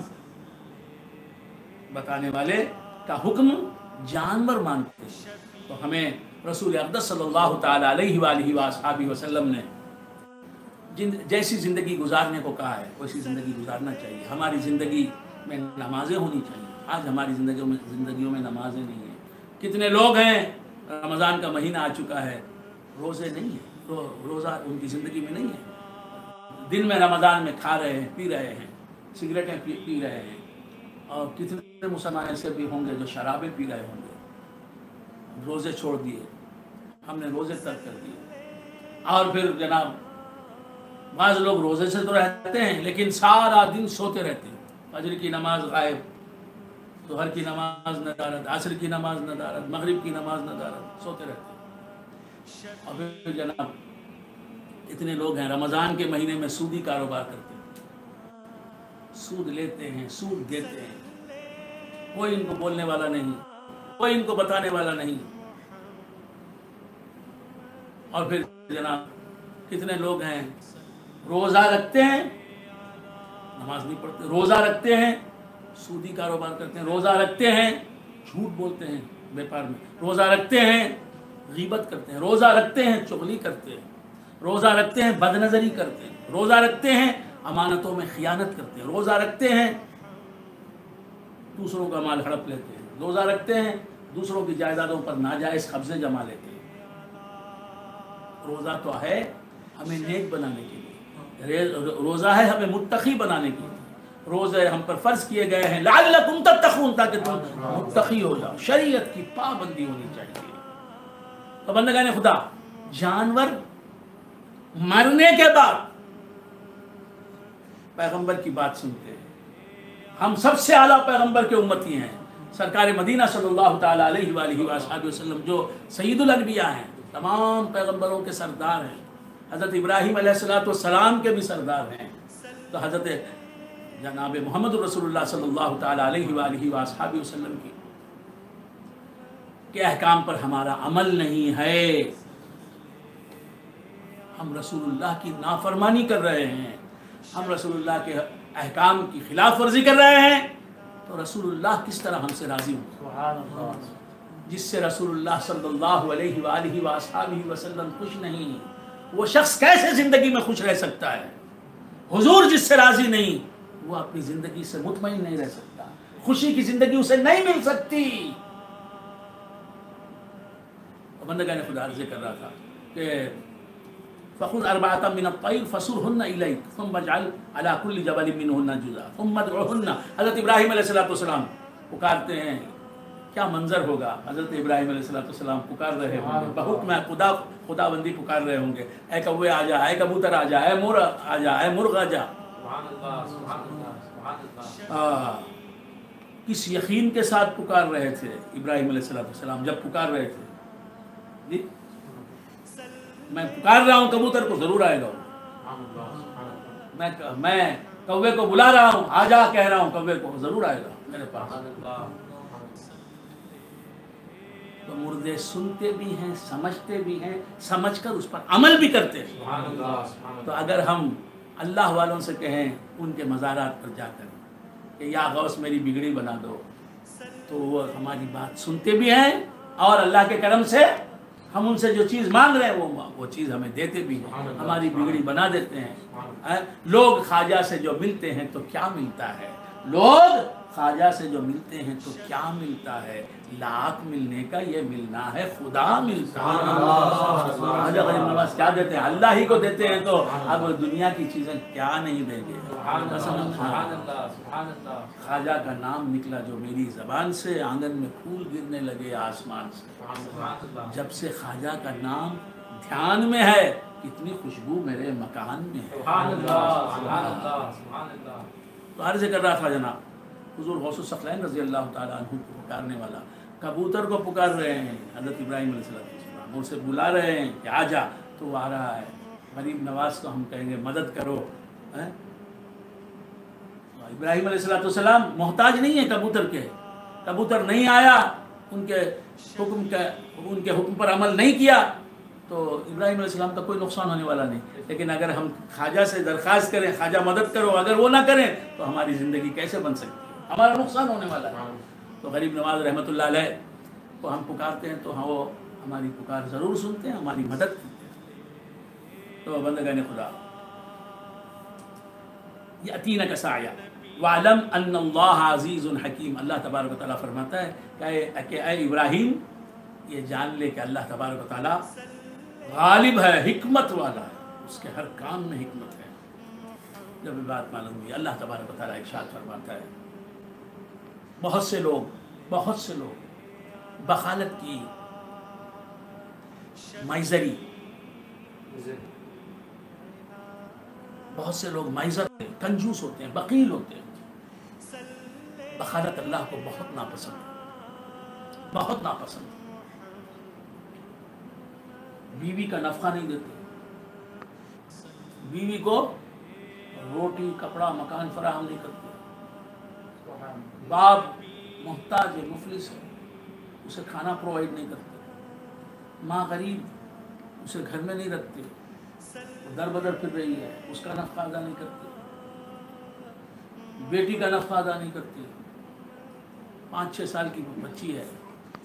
Speaker 1: بتانے والے کا حکم جانور مانتے ہیں۔ تو ہمیں رسول اقدس صلی اللہ تعالی علیہ وآلہ وآلہ وسلم نے جیسی زندگی گزارنے کو کہا ہے ویسی زندگی گزارنا چاہیے۔ ہماری زندگی میں نمازیں ہونی چاہیے۔ آج ہماری زندگیوں میں نمازیں نہیں ہیں۔ کتنے لوگ ہیں، رمضان کا مہینہ آ چکا ہے، روزے نہیں ہیں، روزہ ان کی زندگی میں نہیں ہے، دن میں رمضان میں کھا رہے ہیں، پی رہے ہیں، سگریٹیں پی رہے ہیں، اور کتنے مسلمان ایسے بھی ہوں گے جو شرابیں پی رہے ہوں گے، روزے چھوڑ دیے، ہم نے روزے ترک کر دیے۔ اور پھر جناب بعض لوگ روزے سے تو رہتے ہیں لیکن سارا دن سوتے رہتے ہیں، فجر کی نماز غائب، ظہر کی نماز ندارت، عصر کی نماز ندارت، مغرب کی نماز ندارت، سوتے رہتے ہیں۔ اور پھر جناب اتنے لوگ ہیں رمضان کے مہینے میں سودی کاروبار کرتے ہیں، سود لیتے ہیں، سود دیتے ہیں، کوئی ان کو بولنے والا نہیں، کوئی ان کو بتانے والا نہیں۔ اور پھر جناب کتنے لوگ ہیں روزہ رکھتے ہیں، نماز نہیں پڑھتے، روزہ رکھتے ہیں، سودی کاروبار کرتے ہیں، روزہ رکھتے ہیں، جھوٹ بولتے ہیں بیپار میں، روزہ رکھتے ہیں، غیبت کرتے ہیں، روزہ رکھتے ہیں، چغلی کرتے ہیں، روزہ رکھتے ہیں، بد نظری کرتے ہیں، روزہ رکھتے ہیں، امانتوں میں خیانت کرتے ہیں، روزہ رکھتے ہیں، دوسروں کا مال ہڑپ لیتے ہیں، روزہ رکھتے ہیں، دوسروں کی جائیدادوں پر ناجائز قبضے جما لیتے ہیں۔ روزہ تو ہے ہمیں نیک بنانے کے لیے، روزہ ہے ہمیں متقی بنانے کے لیے، روزے ہم پر فرض کیے گئے ہیں لعلکم تتقون، تاکہ تم متقی ہو جاؤ، شریعت کی پابندی ہونی چاہیے۔ تو بندگان خدا، جانور مرنے کے بعد پیغمبر کی بات سنتے ہیں۔ ہم سب سے اعلیٰ پیغمبر کے امتی ہیں، سرکار مدینہ صلی اللہ تعالی علیہ وآلہ وآلہ وسلم جو سید الانبیاء ہیں، تمام پیغمبروں کے سردار ہیں، حضرت ابراہیم علیہ السلام کے بھی سردار ہیں۔ تو حضرت جناب محمد رسول اللہ صلی اللہ تعالی علیہ وآلہ وآلہ وسلم کے احکام پر ہمارا عمل نہیں ہے، ہم رسول اللہ کی نافرمانی کر رہے ہیں، ہم رسول اللہ کے احکام کی خلاف ورزی کر رہے ہیں، تو رسول اللہ کس طرح ہم سے راضی ہوں؟ جس سے رسول اللہ صلی اللہ علیہ وآلہ وآلہ وسلم خوش نہیں، وہ شخص کیسے زندگی میں خوش رہ سکتا ہے؟ حضور جس سے راضی نہیں وہ اپنی زندگی سے مطمئن نہیں رہ سکتا، خوشی کی زندگی اسے نہیں مل سکتی۔ بندگان خدا عرض کر رہا تھا کہ فخذ أربعة من الطير فصرهن إليك ثم اجعل على كل جبل منهن جزءا ثم ادعهن۔ حضرت ابراہیم علیہ السلام پکارتے ہیں، کیا منظر ہوگا، حضرت ابراہیم علیہ السلام پکار رہے ہوں گے، بحکم خدا بندی پکار رہے ہوں گے، اے کوے آ جا، اے کبوتر آ جا، اے مور آ جا، اے مرغ آ جا۔ کس یقین کے ساتھ پکار رہے تھے ابراہیم علیہ السلام جب پکار رہے تھے؟ جی میں پکار رہا ہوں کبوتر کو، ضرور آئے گا۔ میں کوے کو بلا رہا ہوں، آ جا کہہ رہا ہوں کوے کو، ضرور آئے گا میرے پاس۔ تو مردے سنتے بھی ہیں، سمجھتے بھی ہیں، سمجھ کر اس پر عمل بھی کرتے ہیں۔ تو اگر ہم اللہ والوں سے کہیں ان کے مزارات پر جا کر کہ یا غوث میری بگڑی بنا دو، تو وہ ہماری بات سنتے بھی ہیں، اور اللہ کے کرم سے ہم ان سے جو چیز مانگ رہے ہیں وہ چیز ہمیں دیتے بھی ہیں، ہماری بگڑی بنا دیتے ہیں۔ لوگ خواجہ سے جو ملتے ہیں تو کیا ملتا ہے، لوگ خواجہ سے جو ملتے ہیں تو کیا ملتا ہے، لاکھ ملنے کا یہ ملنا ہے خدا ملتا ہے۔ خواجہ غریب نواز کیا دیتے ہیں، اللہ ہی کو دیتے ہیں، تو اب دنیا کی چیزیں کیا نہیں دیں گے۔ خواجہ کا نام نکلا جو میری زبان سے، آنگن میں پھول گرنے لگے آسمان سے۔ جب سے خواجہ کا نام دھیان میں ہے، کتنی خوشبو میرے مکان میں ہے۔ تو عرض کر رہا تھا جناب حضور غوث الثقلین رضی اللہ تعالیٰ عنہ کو پکارنے والا کبوتر کو پکار رہے ہیں حضرت ابراہیم علیہ السلام، اسے بلا رہے ہیں کہ آ جا، تو وہ آ رہا ہے۔ غریب نواز کو ہم کہیں گے مدد کرو۔ ابراہیم علیہ السلام محتاج نہیں ہے کبوتر کے، کبوتر نہیں آیا، ان کے حکم پر عمل نہیں کیا تو ابراہیم علیہ السلام کا کوئی نقصان ہونے والا نہیں۔ لیکن اگر ہم خواجہ سے درخواست کریں خواجہ مدد کرو، اگر وہ نہ کریں تو ہماری زندگی کیسے بن سکتی ہے، ہمارا نقصان ہونے والا ہے۔ تو غریب نواز رحمۃ اللہ علیہ کو ہم پکارتے ہیں تو وہ ہماری پکار ضرور سنتے ہیں، ہماری مدد کرتے ہیں۔ تو بندگان خدا یأتینک سعیا وَعْلَمْ أَنَّ اللَّهَ عَزِیزٌ حکیم، اللہ تبارک و تعالیٰ فرماتا ہے کہ اے ابراہیم یہ جان لے کہ اللہ تبارک و تعالیٰ غالب ہے، حکمت والا ہے، اس کے ہر کام میں حکمت ہے۔ جب یہ بات معلوم ہوئی، اللہ تبارک و تعالیٰ ارشاد فرماتا ہے بہت سے لوگ بخالت کی مائزری، بہت سے لوگ مائزر ہوتے ہیں، کنجوس ہوتے ہیں، بخیل ہوتے ہیں۔ بخالت اللہ کو بہت ناپسند ہے، بہت ناپسند ہے۔ بیوی کا نفقہ نہیں دیتے، بیوی کو روٹی کپڑا مکان فراہم نہیں کرتے، باپ محتاج ہے، مفلس ہے، اسے کھانا پرووائڈ نہیں کرتے، ماں غریب اسے گھر میں نہیں رکھتے، در بدر پھر رہی ہے، اس کا نفقہ ادا نہیں کرتے، بیٹی کا نفقہ ادا نہیں کرتے، 5-6 سال کی بچی ہے،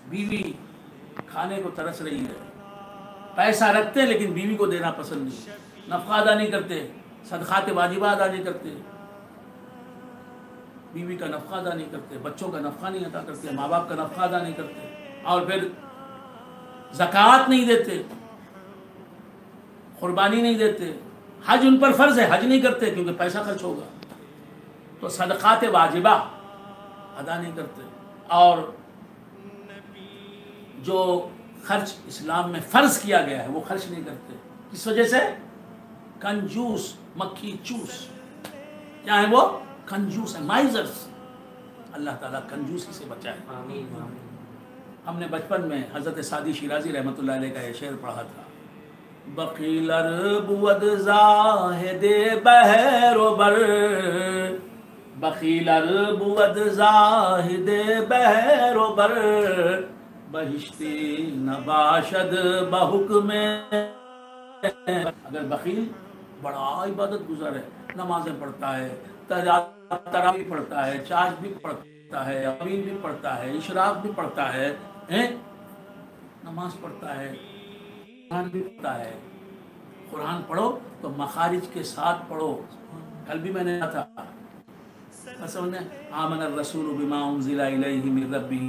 Speaker 1: بیوی کھانے کو ترس رہی ہے، پیسہ رکھتے لیکن بیوی کو دینا پسند نہیں، نفقہ ادا نہیں کرتے، صدقات واجبہ ادا نہیں کرتے، بیوی کا نفقہ ادا نہیں کرتے، بچوں کا نفقہ نہیں ادا کرتے، ماں باپ کا نفقہ ادا نہیں کرتے، اور پھر زکوٰۃ نہیں دیتے، قربانی نہیں دیتے، حج ان پر فرض ہے، حج نہیں کرتے کیونکہ پیسہ خرچ ہوگا، تو صدقات واجبہ ادا نہیں کرتے، اور جو خرچ اسلام میں فرض کیا گیا ہے وہ خرچ نہیں کرتے۔ کس وجہ سے؟ کنجوس، مکھی چوس، کیا ہے وہ؟ کنجوس ہے، مائزرز۔ اللہ تعالیٰ کنجوسی سے بچائے۔ ہم نے بچپن میں حضرت سعدی شیرازی رحمۃ اللہ علیہ کا یہ شعر پڑھا تھا، بخیلر بود زاہد بہر و بر، بخیلر بود زاہد بہر و بر، بہشتی نباشد بحکم۔ اگر بخیل بڑا عبادت گزر ہے، نمازیں پڑھتا ہے، تراویح پڑھتا ہے، چاش بھی پڑھتا ہے، اوین بھی پڑھتا ہے، اشراق بھی پڑھتا ہے، نماز پڑھتا ہے، قرآن بھی پڑھتا ہے۔ قرآن پڑھو تو مخارج کے ساتھ پڑھو۔ کل بھی میں نے کہا تھا آمن الرسول بما انزل الیہ من ربہ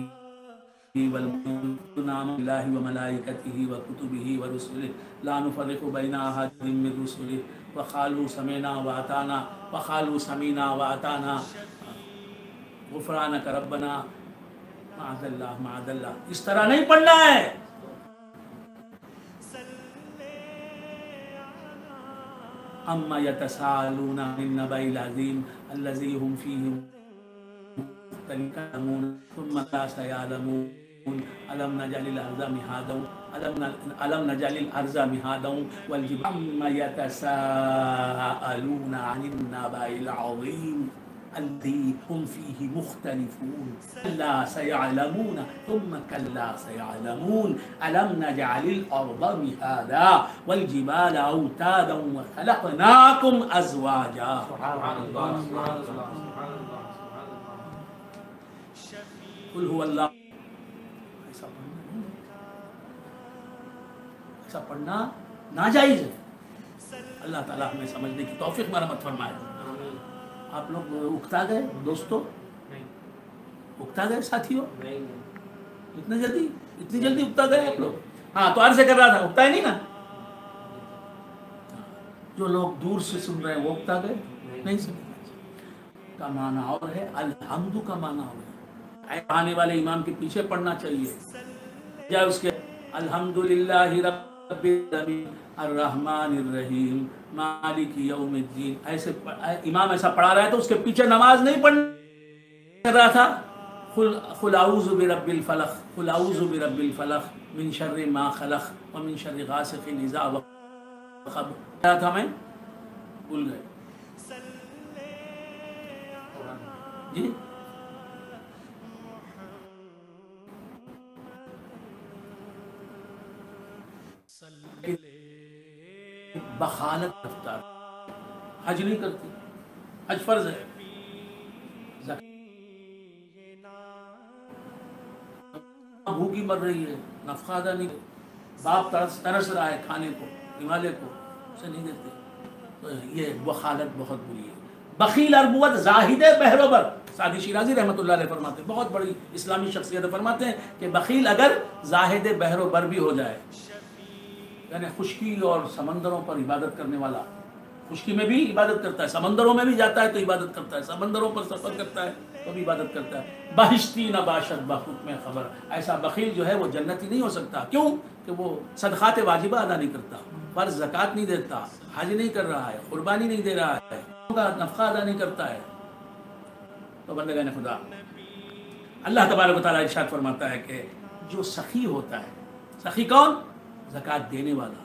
Speaker 1: والمؤمنون آمنوا باللہ وملائکتہ وکتبہ ورسلہ لا نفرق بین احد من رسلہ وقالوا سمعنا واطعنا غفرانک ربنا معاذ اللہ. اس طرح نہیں پڑھنا ہے. اما یتساءلون عن النبأ العظیم الذی هم فیہ مختلفون ثم لا سیعلمون ألم نجعل الأرض مهادا والجبال أما يتساءلون عن النبأ العظيم الذي هم فيه مختلفون كلا سيعلمون ثم كلا سيعلمون ألم نجعل الأرض مهادا والجبال أوتادا وخلقناكم أزواجا. سبحان الله. قل هو الله. ایسا پڑھنا ناجائز ہے. اللہ تعالیٰ ہمیں سمجھنے کی توفیق مرحمت فرمائے. آپ لوگ اکتا گئے دوستو؟ اکتا گئے ساتھیوں؟ اتنی جلدی اکتا گئے آپ لوگ؟ ہاں تو عرض کر رہا تھا اکتا ہے نہیں نا. جو لوگ دور سے سن رہے ہیں وہ اکتا گئے نہیں سن کا معنی اور ہے، الحمد کا معنی اور ہے. آنے والے امام کے پیچھے پڑھنا چاہیے یا اس کے الحمدللہ رب العالمین الرحمن الرحیم مالک یوم الدین. ایسے امام ایسا پڑھا رہا ہے تو اس کے پیچھے نماز نہیں پڑھ رہا تھا. قل اعوذ برب الفلق قل اعوذ برب الفلق من شر ما خلق ومن شر غاسق اذا وقب. کیا تھا میں بھول گئے جی. بخالت رفتار حج نہیں کرتی. حج فرض ہے. بھوکی مر رہی ہے نفقہ ادا نہیں. باپ ترس رہا ہے کھانے کو ہمالے کو اسے نہیں دیتے. تو یہ بخالت بہت بری ہے. بخیل اربوت زاہد بہروبر. سعدی شیرازی رحمۃ اللہ علیہ فرماتے ہیں، بہت بڑی اسلامی شخصیت فرماتے ہیں کہ بخیل اگر زاہد بہروبر بھی ہو جائے، یعنی خشکی اور سمندروں پر عبادت کرنے والا، خشکی میں بھی عبادت کرتا ہے، سمندروں میں بھی جاتا ہے تو عبادت کرتا ہے، سمندروں پر سفر کرتا ہے تو بھی عبادت کرتا ہے. بہشتی نباشت بحکم خبر. ایسا بخیل جو ہے وہ جنتی نہیں ہو سکتا. کیوں کہ وہ صدقات واجبہ ادا نہیں کرتا، فرض زکوٰۃ نہیں دیتا، حج نہیں کر رہا ہے، قربانی نہیں دے رہا ہے، نفقہ ادا نہیں کرتا ہے. تو بندگان خدا، اللہ تبارک و تعالیٰ ارشاد فرماتا ہے کہ جو سخی ہوتا ہے، سخی کون؟ زکوٰۃ دینے والا،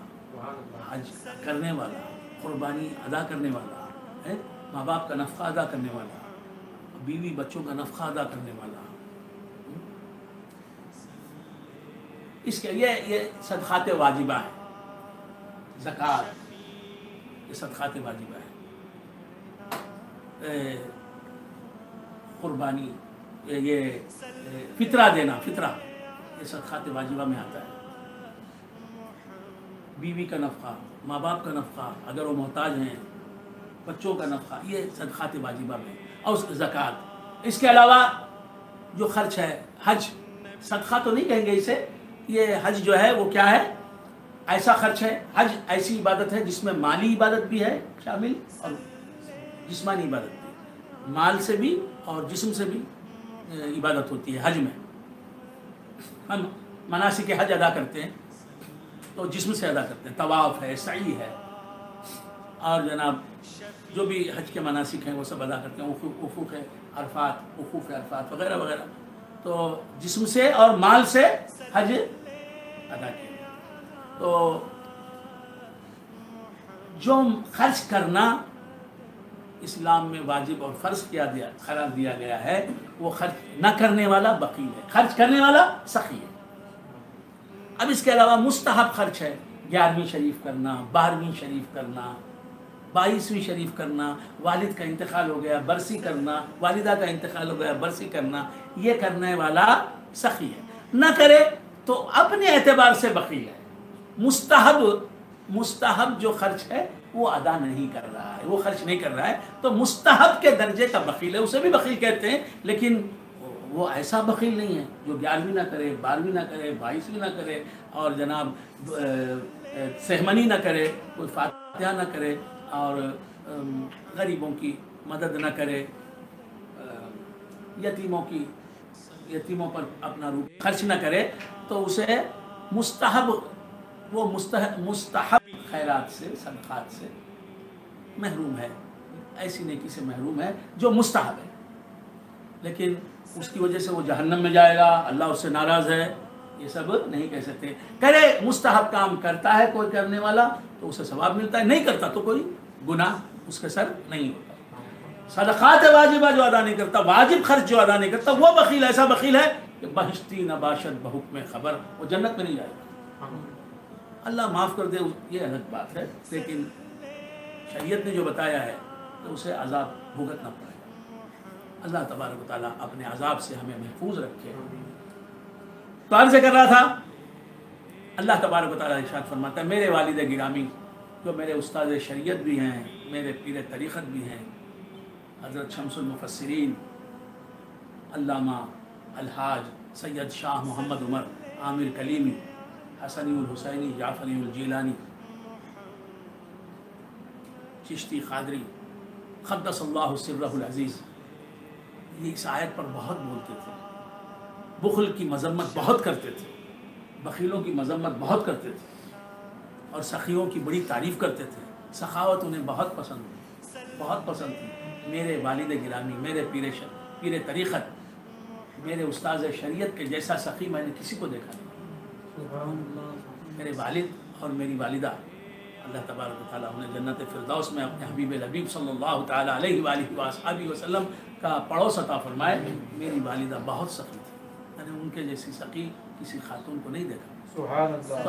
Speaker 1: حج کرنے والا، قربانی ادا کرنے والا، ماں باپ کا نفقہ ادا کرنے والا، بیوی بچوں کا نفقہ ادا کرنے والا. اس کے یہ صدقات واجبہ ہے. زکوٰۃ یہ صدقات واجبہ ہے. قربانی یہ فطرہ دینا، فطرہ یہ صدقات واجبہ میں آتا ہے. بیوی کا نفقہ، ماں باپ کا نفقہ اگر وہ محتاج ہیں، بچوں کا نفقہ، یہ صدقات واجبہ میں. اور زکوٰۃ. اس کے علاوہ جو خرچ ہے، حج صدقہ تو نہیں کہیں گے اسے. یہ حج جو ہے وہ کیا ہے؟ ایسا خرچ ہے. حج ایسی عبادت ہے جس میں مالی عبادت بھی ہے شامل اور جسمانی عبادت بھی. مال سے بھی اور جسم سے بھی عبادت ہوتی ہے حج میں. ہم مناسک حج ادا کرتے ہیں تو جسم سے ادا کرتے ہیں. طواف ہے، سعی ہے، اور جناب جو بھی حج کے مناسک ہیں وہ سب ادا کرتے ہیں. وقوف عرفات وغیرہ وغیرہ. تو جسم سے اور مال سے حج ادا کیا. تو جو خرچ کرنا اسلام میں واجب اور فرض قرار دیا گیا ہے، وہ خرچ نہ کرنے والا بخیل ہے، خرچ کرنے والا سخی ہے. اب اس کے علاوہ مستحب خرچ ہے. 11ویں شریف کرنا، 12ویں شریف کرنا، 22ویں شریف کرنا، والد کا انتقال ہو گیا برسی کرنا، والدہ کا انتقال ہو گیا برسی کرنا، یہ کرنے والا سخی ہے. نہ کرے تو اپنے اعتبار سے بخیل ہے. مستحب جو خرچ ہے وہ ادا نہیں کر رہا ہے، وہ خرچ نہیں کر رہا ہے، تو مستحب کے درجے کا بخیل ہے، اسے بھی بخیل کہتے ہیں، لیکن وہ ایسا بخیل نہیں ہے جو 11ویں نہ کرے، 12ویں نہ کرے، 22ویں نہ کرے، اور جناب سہمنی نہ کرے، کوئی فاتحہ نہ کرے، اور غریبوں کی مدد نہ کرے، یتیموں پر اپنا روپ خرچ نہ کرے، تو اسے مستحب خیرات سے، صدقات سے محروم ہے، ایسی نیکی سے محروم ہے جو مستحب ہے، لیکن اس کی وجہ سے وہ جہنم میں جائے گا، اللہ اس سے ناراض ہے، یہ سب نہیں کہہ سکتے۔ کرے مستحب کام کرتا ہے کوئی کرنے والا تو اسے ثواب ملتا ہے، نہیں کرتا تو کوئی گناہ اس کے سر نہیں ہوتا۔ صدقات واجبہ جو ادا نہیں کرتا، واجب خرچ جو ادا نہیں کرتا، وہ بخیل ایسا بخیل ہے کہ بہشتی نباشت بحکم خبر، وہ جنت میں نہیں جائے گا۔ اللہ معاف کر دے، یہ الگ بات ہے، لیکن شریعت نے جو بتایا ہے تو اسے عذاب بھگتنا پڑے گا۔ اللہ تبارک و تعالیٰ اپنے عذاب سے ہمیں محفوظ رکھے۔ تو عرض کر رہا تھا، اللہ تبارک و تعالیٰ ارشاد فرماتا ہے، میرے والد گرامی جو میرے استاد شریعت بھی ہیں، میرے پیر طریقت بھی ہیں، حضرت شمس المفسرین علامہ الحاج سید شاہ محمد عمر عامر کلیمی، حسنی الحسینی، جعفری الجیلانی، چشتی قادری، قدس اللہ سرہ العزیز، یہ اس آیت پر بہت بولتے تھے، بخل کی مذمت بہت کرتے تھے، بخیلوں کی مذمت بہت کرتے تھے، اور سخیوں کی بڑی تعریف کرتے تھے، سخاوت انہیں بہت پسند تھی۔ میرے والد گرامی، میرے پیر طریقت، میرے استاذ شریعت کے جیسا سخی میں نے کسی کو دیکھا نہیں۔ میرے والد اور میری والدہ، اللہ تبارک و تعالیٰ انہیں جنت فردوس میں اپنے حبیب لبیب صلی اللہ تعالیٰ علیہ وآلہ وآلہ وسلم کا پڑوس عطا فرمائے۔ میری والدہ بہت سخی تھی، میں نے ان کے جیسی سخی کسی خاتون کو نہیں دیکھا۔ تو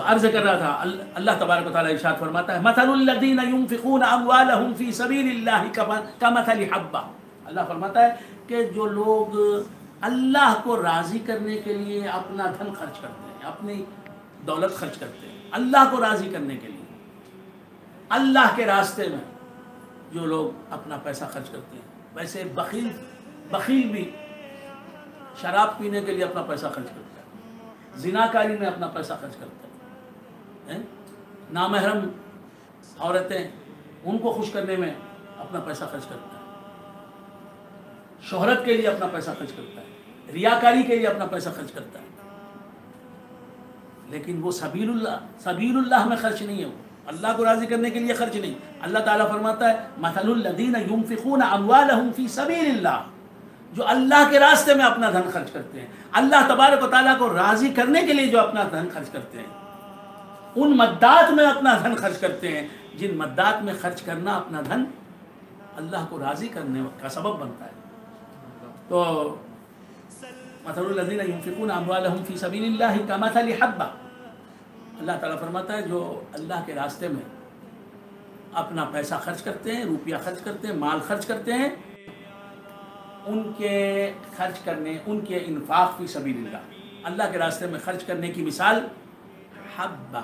Speaker 1: عرض کر رہا تھا، اللہ تبارک و تعالیٰ ارشاد فرماتا ہے، مثل الذین ينفقون اموالهم فی سبیل اللہ کمثل حبہ، اللہ فرماتا ہے کہ جو لوگ اللہ کو راضی کرنے کے لیے اپنا دھن خرچ کرتے ہیں، اپنی دولت خرچ کرتے ہیں، اللہ کو راضی کرنے کے لیے، اللہ کے راستے میں جو لوگ اپنا پیسہ خرچ کرتے ہیں، ویسے بخیل بھی شراب پینے کے لیے اپنا پیسہ خرچ کرتا ہے، زناکاری میں اپنا پیسہ خرچ کرتا ہے، نامحرم عورتیں ان کو خوش کرنے میں اپنا پیسہ خرچ کرتا ہے، شہرت کے لیے اپنا پیسہ خرچ کرتا ہے، ریاکاری کے لیے اپنا پیسہ خرچ کرتا ہے، لیکن وہ سبیل اللہ میں خرچ نہیں ہے، وہ اللہ کو راضی کرنے کے لیے خرچ نہیں۔ اللہ تعالیٰ فرماتا ہے، مثل الذین ينفقون اموالهم فی سبیل اللہ، جو اللہ کے راستے میں اپنا دھن خرچ کرتے ہیں، اللہ تبارک و تعالیٰ کو راضی کرنے کے لیے جو اپنا دھن خرچ کرتے ہیں، ان مدات میں اپنا دھن خرچ کرتے ہیں جن مدات میں خرچ کرنا اپنا دھن اللہ کو راضی کرنے کا سبب بنتا ہے۔ تو مثل الذین ينفقون اموالهم فی سبیل اللہ کمثل حبہ، اللہ تعالیٰ فرماتا ہے جو اللہ کے راستے میں اپنا پیسہ خرچ کرتے ہیں، روپیہ خرچ کرتے ہیں، مال خرچ کرتے ہیں، ان کے خرچ کرنے، ان کے انفاق فی سبیل اللہ، اللہ کے راستے میں خرچ کرنے کی مثال حبہ،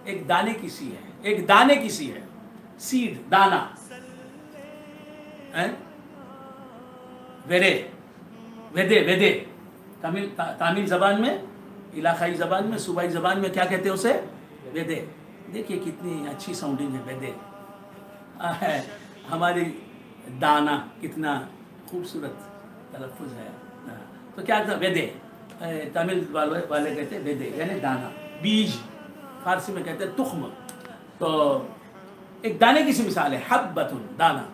Speaker 1: ایک دانے کی سی ہے، ایک دانے کی سی ہے، سیڈ، دانا، ویدے تامل زبان میں، علاقائی زبان میں، صوبائی زبان میں کیا کہتے ہیں اسے؟ ویدے۔ دیکھیے کتنی اچھی ساؤنڈنگ ہے ویدے، ہماری دانا کتنا خوبصورت تلفظ ہے۔ تو کیا کہتا ویدے، تامل والے کہتے ہیں ویدے یعنی دانا، بیج، فارسی میں کہتے ہیں تخم۔ تو ایک دانے کی سی مثال ہے، حبۃ، دانا،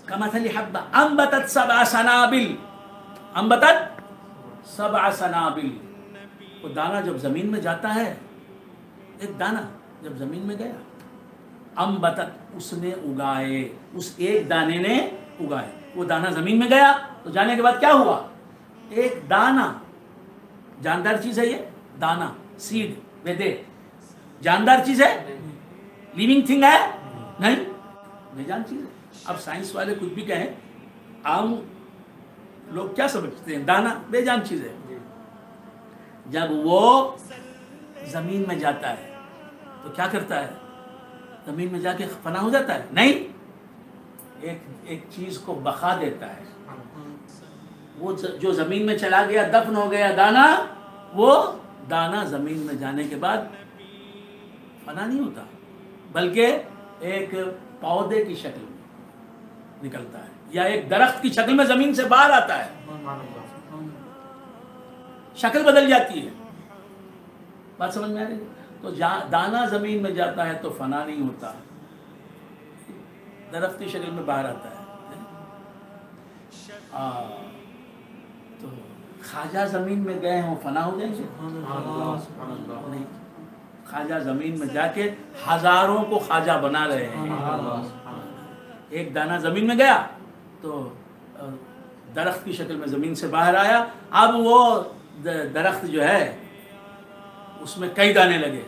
Speaker 1: کمثل حبہ انبتت سبع سنابل، انبتت سبع سنابل، وہ دانا جب زمین میں جاتا ہے، ایک دانا جب زمین میں گیا، انبتت، اس نے اگائے، اس ایک دانے نے اگائے، وہ دانا زمین میں گیا تو جانے کے بعد کیا ہوا؟ ایک دانا، جاندار چیز ہے یہ دانا، سیڈ، ویدے، جاندار چیز ہے، لیونگ تھنگ ہے نہیں، بے جان چیز ہے۔ اب سائنس والے کچھ بھی کہیں، عام لوگ کیا سمجھتے ہیں؟ دانا بے جان چیز ہے۔ جب وہ زمین میں جاتا ہے تو کیا کرتا ہے؟ زمین میں جا کے فنا ہو جاتا ہے؟ نہیں، ایک چیز کو بقا دیتا ہے. وہ جو زمین میں چلا گیا، دفن ہو گیا دانا، وہ دانا زمین میں جانے کے بعد فنا نہیں ہوتا، بلکہ ایک پودے کی شکل میں نکلتا ہے، یا ایک درخت کی شکل میں زمین سے باہر آتا ہے. شکل بدل جاتی ہے. بات سمجھ میں آ رہی ہے؟ تو دانا زمین میں جاتا ہے تو فنا نہیں ہوتا، درخت کی شکل میں باہر آتا ہے. تو خواجہ زمین میں گئے ہوں فنا ہو جائیں گے؟ نہیں. خواجہ زمین میں جا کے ہزاروں کو خواجہ بنا رہے ہیں. ایک دانہ زمین میں گیا تو درخت کی شکل میں زمین سے باہر آیا. اب وہ درخت جو ہے اس میں کئی دانے لگے،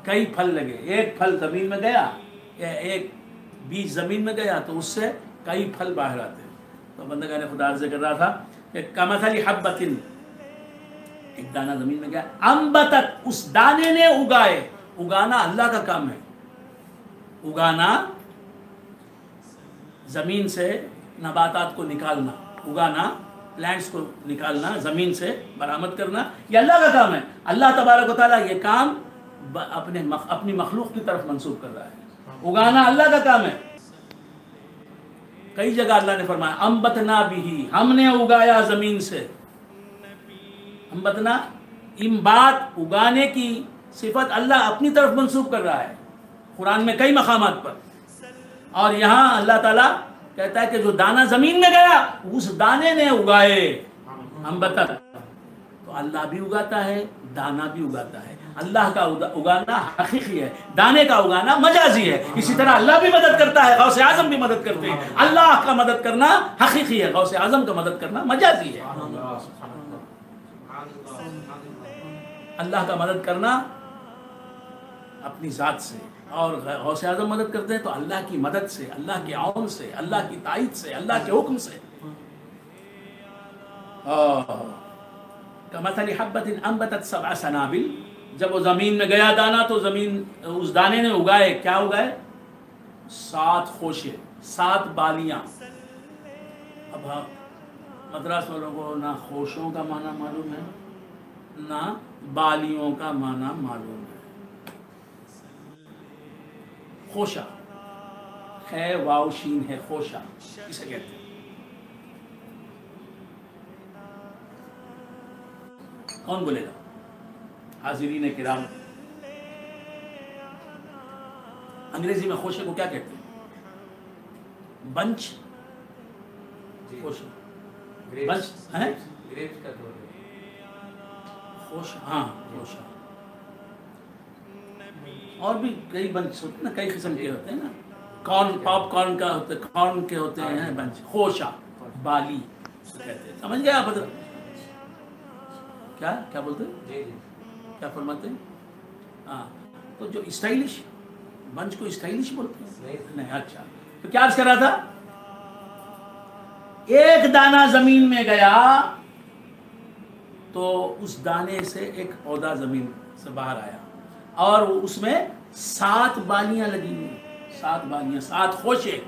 Speaker 1: کئی پھل لگے. ایک پھل زمین میں گیا یا ایک بیج زمین میں گیا تو اس سے کئی پھل باہر آتے. تو بندگان خدا عرض کر رہا تھا کہ کمثل حبۃ، ایک دانہ زمین میں گیا، انبتت، اس دانے نے اگائے. اگانا اللہ کا کام ہے. اگانا زمین سے نباتات کو نکالنا، اگانا پلانٹس کو نکالنا، زمین سے برآمد کرنا، یہ اللہ کا کام ہے. اللہ تبارک و تعالیٰ یہ کام اپنی مخلوق کی طرف منسوب کر رہا ہے. اگانا اللہ کا کام ہے. کئی جگہ اللہ نے فرمایا انبتنا بھی، ہم نے اگایا زمین سے. انبتنا، انبات، اگانے کی صفت اللہ اپنی طرف منسوب کر رہا ہے قرآن میں کئی مقامات پر. اور یہاں اللہ تعالیٰ کہتا ہے کہ جو دانہ زمین میں گیا اس دانے نے اگائے. انبتت، تو اللہ بھی اگاتا ہے، دانہ بھی اگاتا ہے. اللہ کا اگانا حقیقی ہے، دانے کا اگانا مجازی ہے. اسی طرح اللہ بھی مدد کرتا ہے، غوث اعظم بھی مدد کرتے ہیں. اللہ کا مدد کرنا حقیقی ہے، غوث اعظم کا مدد کرنا مجازی ہے. اللہ کا مدد کرنا اپنی ذات سے، اور غوث اعظم مدد کرتے ہیں تو اللہ کی مدد سے، اللہ کے عون سے، اللہ کی تائید سے، اللہ کے حکم سے. کمثل حبۃ انبتت سبع سنابل، جب وہ زمین میں گیا دانا تو زمین اس دانے نے اگائے. کیا اگائے؟ 7 خوشے، 7 بالیاں. اب مدراس والوں کو نہ خوشوں کا معنی معلوم ہے نہ بالیوں کا معنی معلوم ہے. خوشہ، خے واو شین ہے، خوشہ اسے کہتے ہیں. کون بولے گا؟ حاضرین کرام، انگریزی میں خوشے کو کیا کہتے ہیں؟ بنچ. خوشہ، بنچ ہے خوشہ. ہاں خوشہ. اور بھی کئی بنچ ہوتے ہیں نا، کئی قسم کے ہوتے ہیں نا. کارن، پاپ کارن کا ہوتے، کارن کے ہوتے ہیں بنچ. خوشہ، بالی کہتے ہیں. سمجھ گئے آپ؟ کیا بولتے ہیں؟ کیا فرماتے ہیں؟ ہاں، تو جو اسٹائلش بنچ کو اسٹائلش بولتے ہیں؟ نہیں. اچھا، تو کیا عرض کر رہا تھا؟ ایک دانہ زمین میں گیا تو اس دانے سے ایک پودا زمین سے باہر آیا، اور اس میں 7 بالیاں لگی ہوئی. 7 بالیاں، 7 خوشے.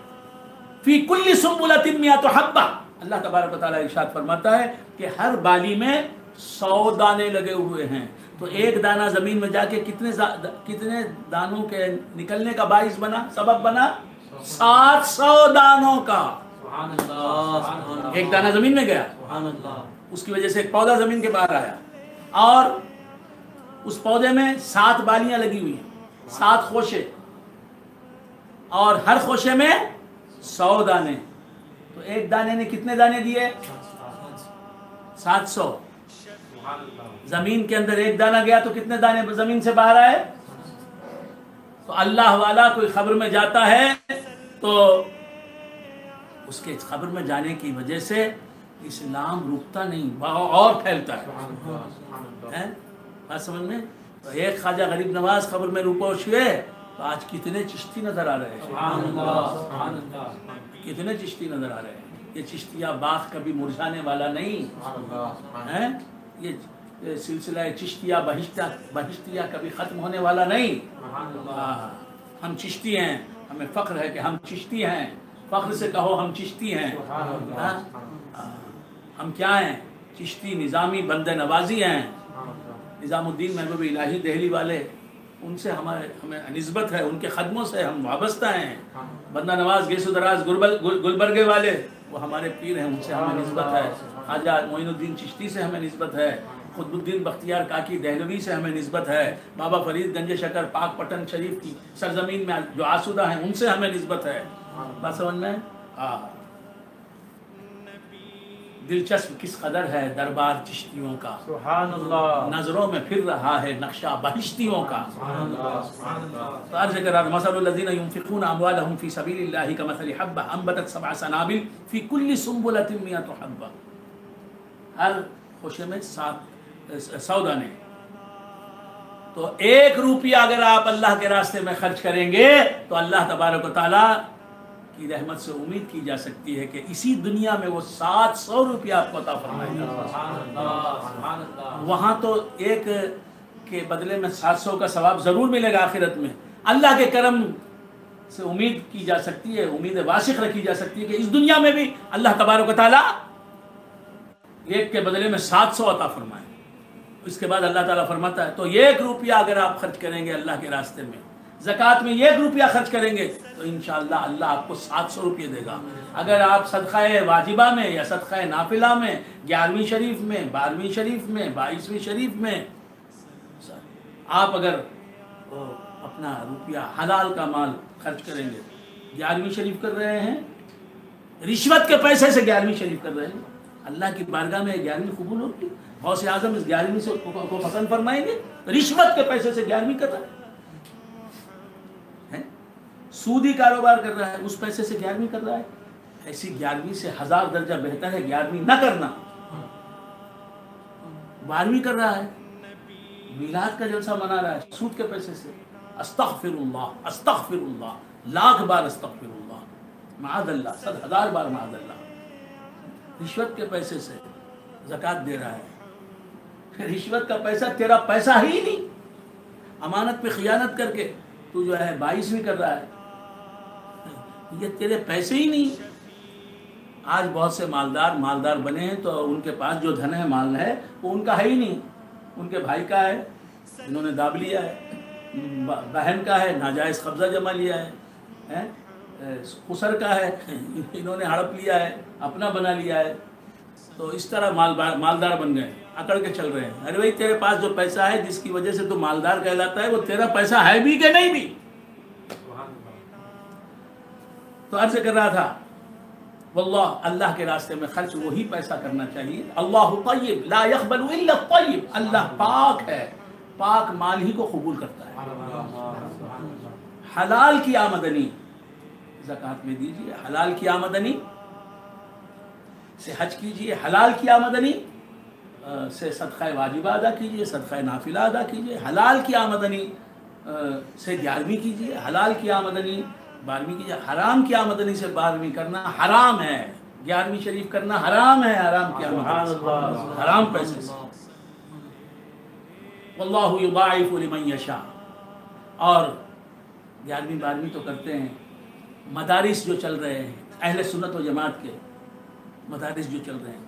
Speaker 1: فی کل سنبلۃ مئۃ حبۃ، اللہ تبارک و تعالیٰ ارشاد فرماتا ہے کہ ہر بالی میں 100 دانے لگے ہوئے ہیں. تو ایک دانہ زمین میں جا کے کتنے دانوں کے نکلنے کا باعث بنا، سبب بنا؟ 700 دانوں کا. ایک دانہ زمین میں گیا، اس کی وجہ سے ایک پودا زمین کے باہر آیا، اور اس پودے میں 7 بالیاں لگی ہوئی ہیں، 7 خوشے، اور ہر خوشے میں 100 دانے. تو ایک دانے نے کتنے دانے دیے؟ 700. زمین کے اندر ایک دانہ گیا تو کتنے دانے زمین سے باہر آئے؟ تو اللہ والا کوئی خبر میں جاتا ہے تو اس کے خبر میں جانے کی وجہ سے اسلام رکتا نہیں، اور پھیلتا ہے. بات سمجھ میں؟ تو ایک خواجہ غریب نواز خبر میں روپوش ہوئے تو آج کتنے چشتی نظر آ رہے ہیں. کتنے چشتی نظر آ رہے ہیں. یہ چشتیہ باغ کبھی مرجھانے والا نہیں ہے. یہ سلسلہ چشتیہ بہشتیہ کبھی ختم ہونے والا نہیں. ہم چشتی ہیں، ہمیں فخر ہے کہ ہم چشتی ہیں، فخر سے کہو ہم چشتی ہیں. ہم کیا ہیں؟ چشتی نظامی بندہ نوازی ہیں. نظام الدین محبوب الہی دہلی والے، ان سے ہمیں نسبت ہے، ان کے خدموں سے ہم وابستہ ہیں. بندہ نواز گیس و دراز گلبرگے والے، وہ ہمارے پیر ہیں، ان سے ہمیں نسبت ہے. خواجہ معین الدین چشتی سے ہمیں نسبت ہے. قطب الدین بختیار کاکی دہلوی سے ہمیں نسبت ہے. بابا فرید گنج شکر پاک پٹن شریف کی سرزمین میں جو آسودہ ہیں، ان سے ہمیں نسبت ہے. بات سمجھ میں؟ دلچسپ کس قدر ہے دربار چشتیوں کا.
Speaker 2: سبحان اللہ.
Speaker 1: نظروں میں پھر رہا ہے نقشہ بہشتیوں کا. تو عرض کر رہا مثل الذین ينفقون اموالهم فی سبیل اللہ کمثل حبۃ انبتت سبع سنابل فی کل سنبلۃ مئۃ حبۃ. ہر خوشے میں 100 دانے. تو 1 روپیہ اگر آپ اللہ کے راستے میں خرچ کریں گے تو اللہ تبارک و تعالی کی رحمت سے امید کی جا سکتی ہے کہ اسی دنیا میں وہ 700 روپیہ آپ کو عطا فرمائے گا. وہاں تو 1 کے بدلے میں 700 کا ثواب ضرور ملے گا آخرت میں. اللہ کے کرم سے امید کی جا سکتی ہے، امید واسق رکھی جا سکتی ہے کہ اس دنیا میں بھی اللہ تبارک و تعالیٰ 1 کے بدلے میں 700 عطا فرمائے. اس کے بعد اللہ تعالیٰ فرماتا ہے تو 1 روپیہ اگر آپ خرچ کریں گے اللہ کے راستے میں، زکوٰۃ میں 1 روپیہ خرچ کریں گے تو انشاءاللہ اللہ آپ کو 700 روپیہ دے گا. اگر آپ صدقہ واجبہ میں یا صدقہ نافلہ میں 11ویں شریف میں، 12ویں شریف میں، 22ویں شریف میں آپ اگر اپنا روپیہ حلال کا مال خرچ کریں گے، 11ویں شریف کر رہے ہیں، رشوت کے پیسے سے 11ویں شریف کر رہے ہیں، اللہ کی بارگاہ میں 11ویں قبول ہوگی. غوث اعظم اس 11ویں سے کو پسند فرمائیں گے. رشوت کے پیسے سے 11ویں کر رہا ہے، سودی کاروبار کر رہا ہے، اس پیسے سے 11ویں کر رہا ہے. ایسی 11ویں سے 1000 درجہ بہتر ہے 11ویں نہ کرنا. 12ویں کر رہا ہے، میلاد کا جلسہ منا رہا ہے سود کے پیسے سے. استغفر اللہ، استغفر اللہ، لاکھ بار استغفر اللہ، معاذ اللہ، 100,000 بار معاذ اللہ. رشوت کے پیسے سے زکوٰۃ دے رہا ہے. رشوت کا پیسہ تیرا پیسہ ہی نہیں. امانت پہ خیانت کر کے تو جو ہے 22ویں کر رہا ہے، یہ تیرے پیسے ہی نہیں. آج بہت سے مالدار بنے ہیں تو ان کے پاس جو دھن ہے، مال ہے، وہ ان کا ہے ہی نہیں. ان کے بھائی کا ہے، انہوں نے داب لیا ہے. بہن کا ہے، ناجائز قبضہ جما لیا ہے. خسر کا ہے، انہوں نے ہڑپ لیا ہے، اپنا بنا لیا ہے. تو اس طرح مالدار بن گئے، اکڑ کے چل رہے ہیں. ارے بھائی تیرے پاس جو پیسہ ہے جس کی وجہ سے تو مالدار کہلاتا ہے، وہ تیرا پیسہ ہے بھی کہ نہیں بھی. تو عرض کر رہا تھا واللہ اللہ کے راستے میں خرچ وہی پیسہ کرنا چاہیے. اللہ طیب لا يقبل الا الطیب. اللہ پاک ہے، پاک مال ہی کو قبول کرتا ہے. حلال کی آمدنی زکوٰۃ میں دیجیے، حلال کی آمدنی سے حج کیجیے، حلال کی آمدنی سے صدقہ واجبہ ادا کیجیے، صدقہ نافلہ ادا کیجیے. حلال کی آمدنی سے 11ویں کیجیے، حلال کی آمدنی 12ویں کیجیے. حرام کی آمدنی سے 12ویں کرنا حرام ہے، 11ویں شریف کرنا حرام ہے. حرام کی آمدنی، حرام پیسے سے. واللہ یضاعف لمن یشاء. اور 11ویں 12ویں تو کرتے ہیں. مدارس جو چل رہے ہیں، اہل سنت و جماعت کے مدارس جو چل رہے ہیں،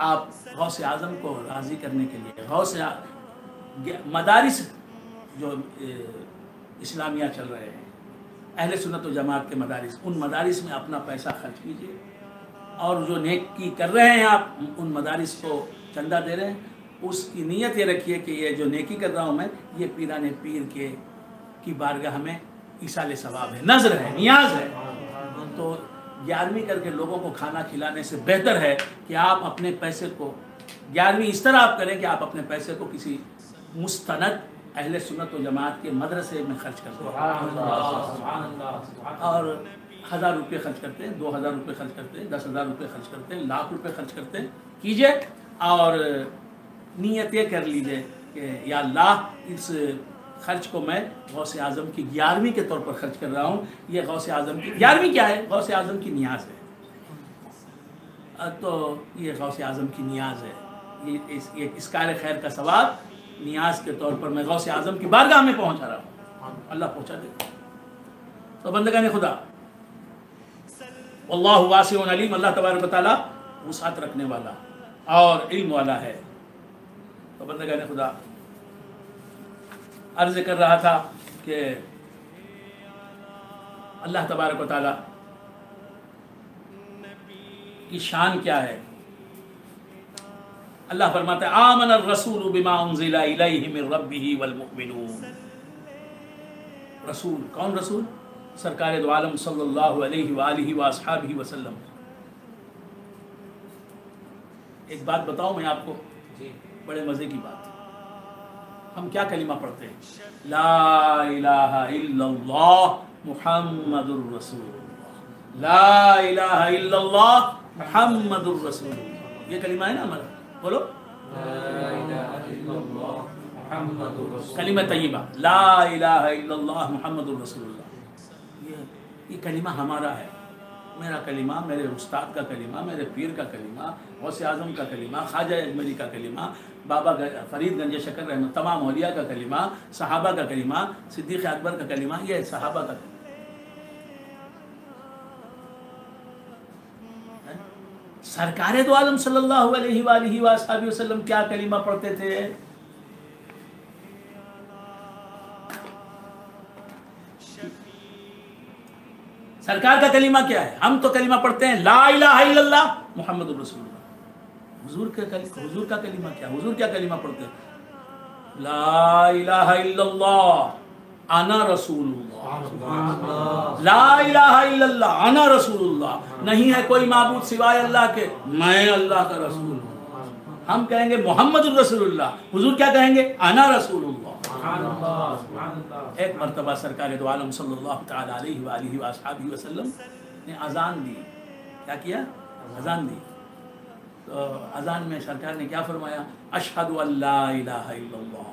Speaker 1: آپ غوث اعظم کو راضی کرنے کے لیے مدارس جو اسلامیہ چل رہے ہیں، اہل سنت و جماعت کے مدارس، ان مدارس میں اپنا پیسہ خرچ کیجیے. اور جو نیکی کر رہے ہیں آپ، ان مدارس کو چندہ دے رہے ہیں، اس کی نیت یہ رکھیے کہ یہ جو نیکی کر رہا ہوں میں، یہ پیران پیر کی بارگاہ میں ایصال ثواب ہے، نذر ہے، نیاز ہے. تو 11ویں کر کے لوگوں کو کھانا کھلانے سے بہتر ہے کہ آپ اپنے پیسے کو 11ویں اس طرح آپ کریں کہ آپ اپنے پیسے کو کسی مستند اہل سنت و جماعت کے مدرسے میں خرچ کرتے ہیں. اور 1000 روپے خرچ کرتے ہیں، 2000 روپے خرچ کرتے ہیں، 10,000 روپے خرچ کرتے ہیں، لاکھ روپے خرچ کرتے ہیں، کیجئے. اور نیت یہ کر لیجئے کہ یا اللہ اس خرچ کو میں غوث اعظم کی 11ویں کے طور پر خرچ کر رہا ہوں. یہ غوث اعظم کی 11ویں کیا ہے؟ غوث اعظم کی نیاز ہے. تو یہ غوث اعظم کی نیاز ہے، یہ اسکار خیر کا ثواب نیاز کے طور پر میں غوث اعظم کی بارگاہ میں پہنچا رہا ہوں. اللہ پہنچا دے گا. تو بندگان خدا واللہ واسع علیم، اللہ تبارک و تعالیٰ وسعت رکھنے والا اور علم والا ہے. تو بندگان خدا عرض کر رہا تھا کہ اللہ تبارک و تعالیٰ کی شان کیا ہے. اللہ فرماتا ہے آمن الرسول بما انزل الیہ من ربہ والمؤمنون. رسول کون؟ رسول سرکار دو عالم صلی اللہ علیہ وآلہ وآصحابہ وسلم. ایک بات بتاؤں میں آپ کو، بڑے مزے کی بات. ہم کیا کلمہ پڑھتے ہیں؟ لا الہ الا اللہ محمد الرسول اللہ. لا الہ الا اللہ محمد الرسول اللہ، یہ کلمہ ہے نا ہمارا. بولو کلمہ طیبہ، لا الہ الا اللہ محمد الرسول اللہ. یہ کلمہ ہمارا ہے، میرا کلمہ، میرے استاد کا کلمہ، میرے پیر کا کلمہ، غوث اعظم کا کلمہ، خواجہ اجملی کا کلمہ، بابا فرید گنج شکر رحمۃ، تمام اولیاء کا کلمہ، صحابہ کا کلمہ، صدیق اکبر کا کلمہ، یہ صحابہ کا کلمہ. سرکار دو عالم صلی اللہ علیہ وآلہ وآصحابہ وسلم کیا کلمہ پڑھتے تھے؟ سرکار کا کلمہ کیا ہے؟ ہم تو کلمہ پڑھتے ہیں لا الہ الا اللہ محمد الرسول اللہ. حضور کا کلمہ کیا؟ حضور کیا کلمہ پڑھتے ہیں؟ لا الہ الا اللہ انا رسول اللہ. لا الہ الا اللہ انا رسول اللہ، نہیں ہے کوئی معبود سوائے اللہ کے، میں اللہ کا رسول ہوں. ہم کہیں گے محمد الرسول اللہ، حضور کیا کہیں گے؟ انا رسول اللہ. ایک مرتبہ سرکار دو عالم صلی اللہ تعالی علیہ وآلہ وآصحابہ وسلم نے اذان دی. کیا کیا؟ اذان دی. تو اذان میں سرکار نے کیا فرمایا؟ اشہد ان لا الہ الا اللہ،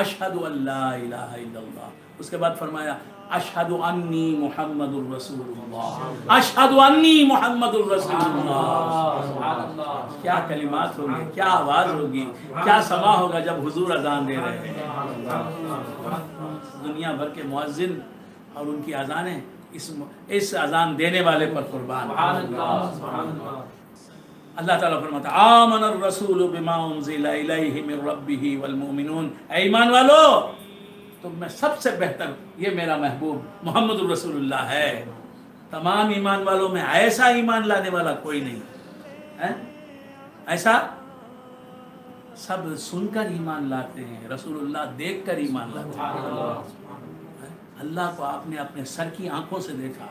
Speaker 1: اشہد ان لا الہ الا اللہ. اس کے بعد فرمایا اشہد انی محمد الرسول اللہ، اشہد انی محمد الرسول اللہ. کیا کلمات ہوگی، کیا آواز ہوگی، کیا سما ہوگا جب حضور اذان دے رہے ہیں. دنیا بھر کے مؤذن اور ان کی اذانیں اس اذان دینے والے پر قربان. اللہ تعالیٰ فرماتا ہے آمن الرسول بما انزل الیہ من ربہ والمؤمنون. اے ایمان والو، تم میں سب سے بہتر یہ میرا محبوب محمد الرسول اللہ ہے. تمام ایمان والوں میں ایسا ایمان لانے والا کوئی نہیں. ایسا سب سن کر ایمان لاتے ہیں، رسول اللہ دیکھ کر ایمان لاتے ہیں. اللہ کو آپ نے اپنے سر کی آنکھوں سے دیکھا،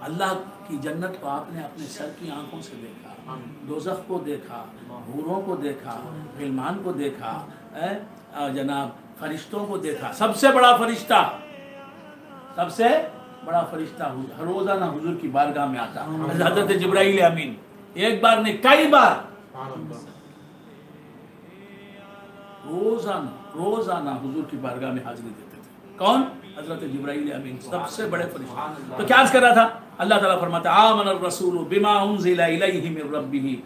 Speaker 1: اللہ کی جنت کو آپ نے اپنے سر کی آنکھوں سے دیکھا، دوزخ کو دیکھا، حوروں کو دیکھا، غلمان کو دیکھا، جناب فرشتوں کو دیکھا. سب سے بڑا فرشتہ، سب سے بڑا فرشتہ ہر روزانہ حضور کی بارگاہ میں آتا، حضرت جبرائیل امین. ایک بار نہیں، کئی بار روزانہ حضور کی بارگاہ میں حاضری دیتے تھے. کون؟ حضرت جبرائیل امین، سب سے بڑے فرشتے. تو کیا عرض کر رہا تھا؟ اللہ تعالیٰ فرماتا ہے آمن الرسول بما انزل الیہ من ربہ.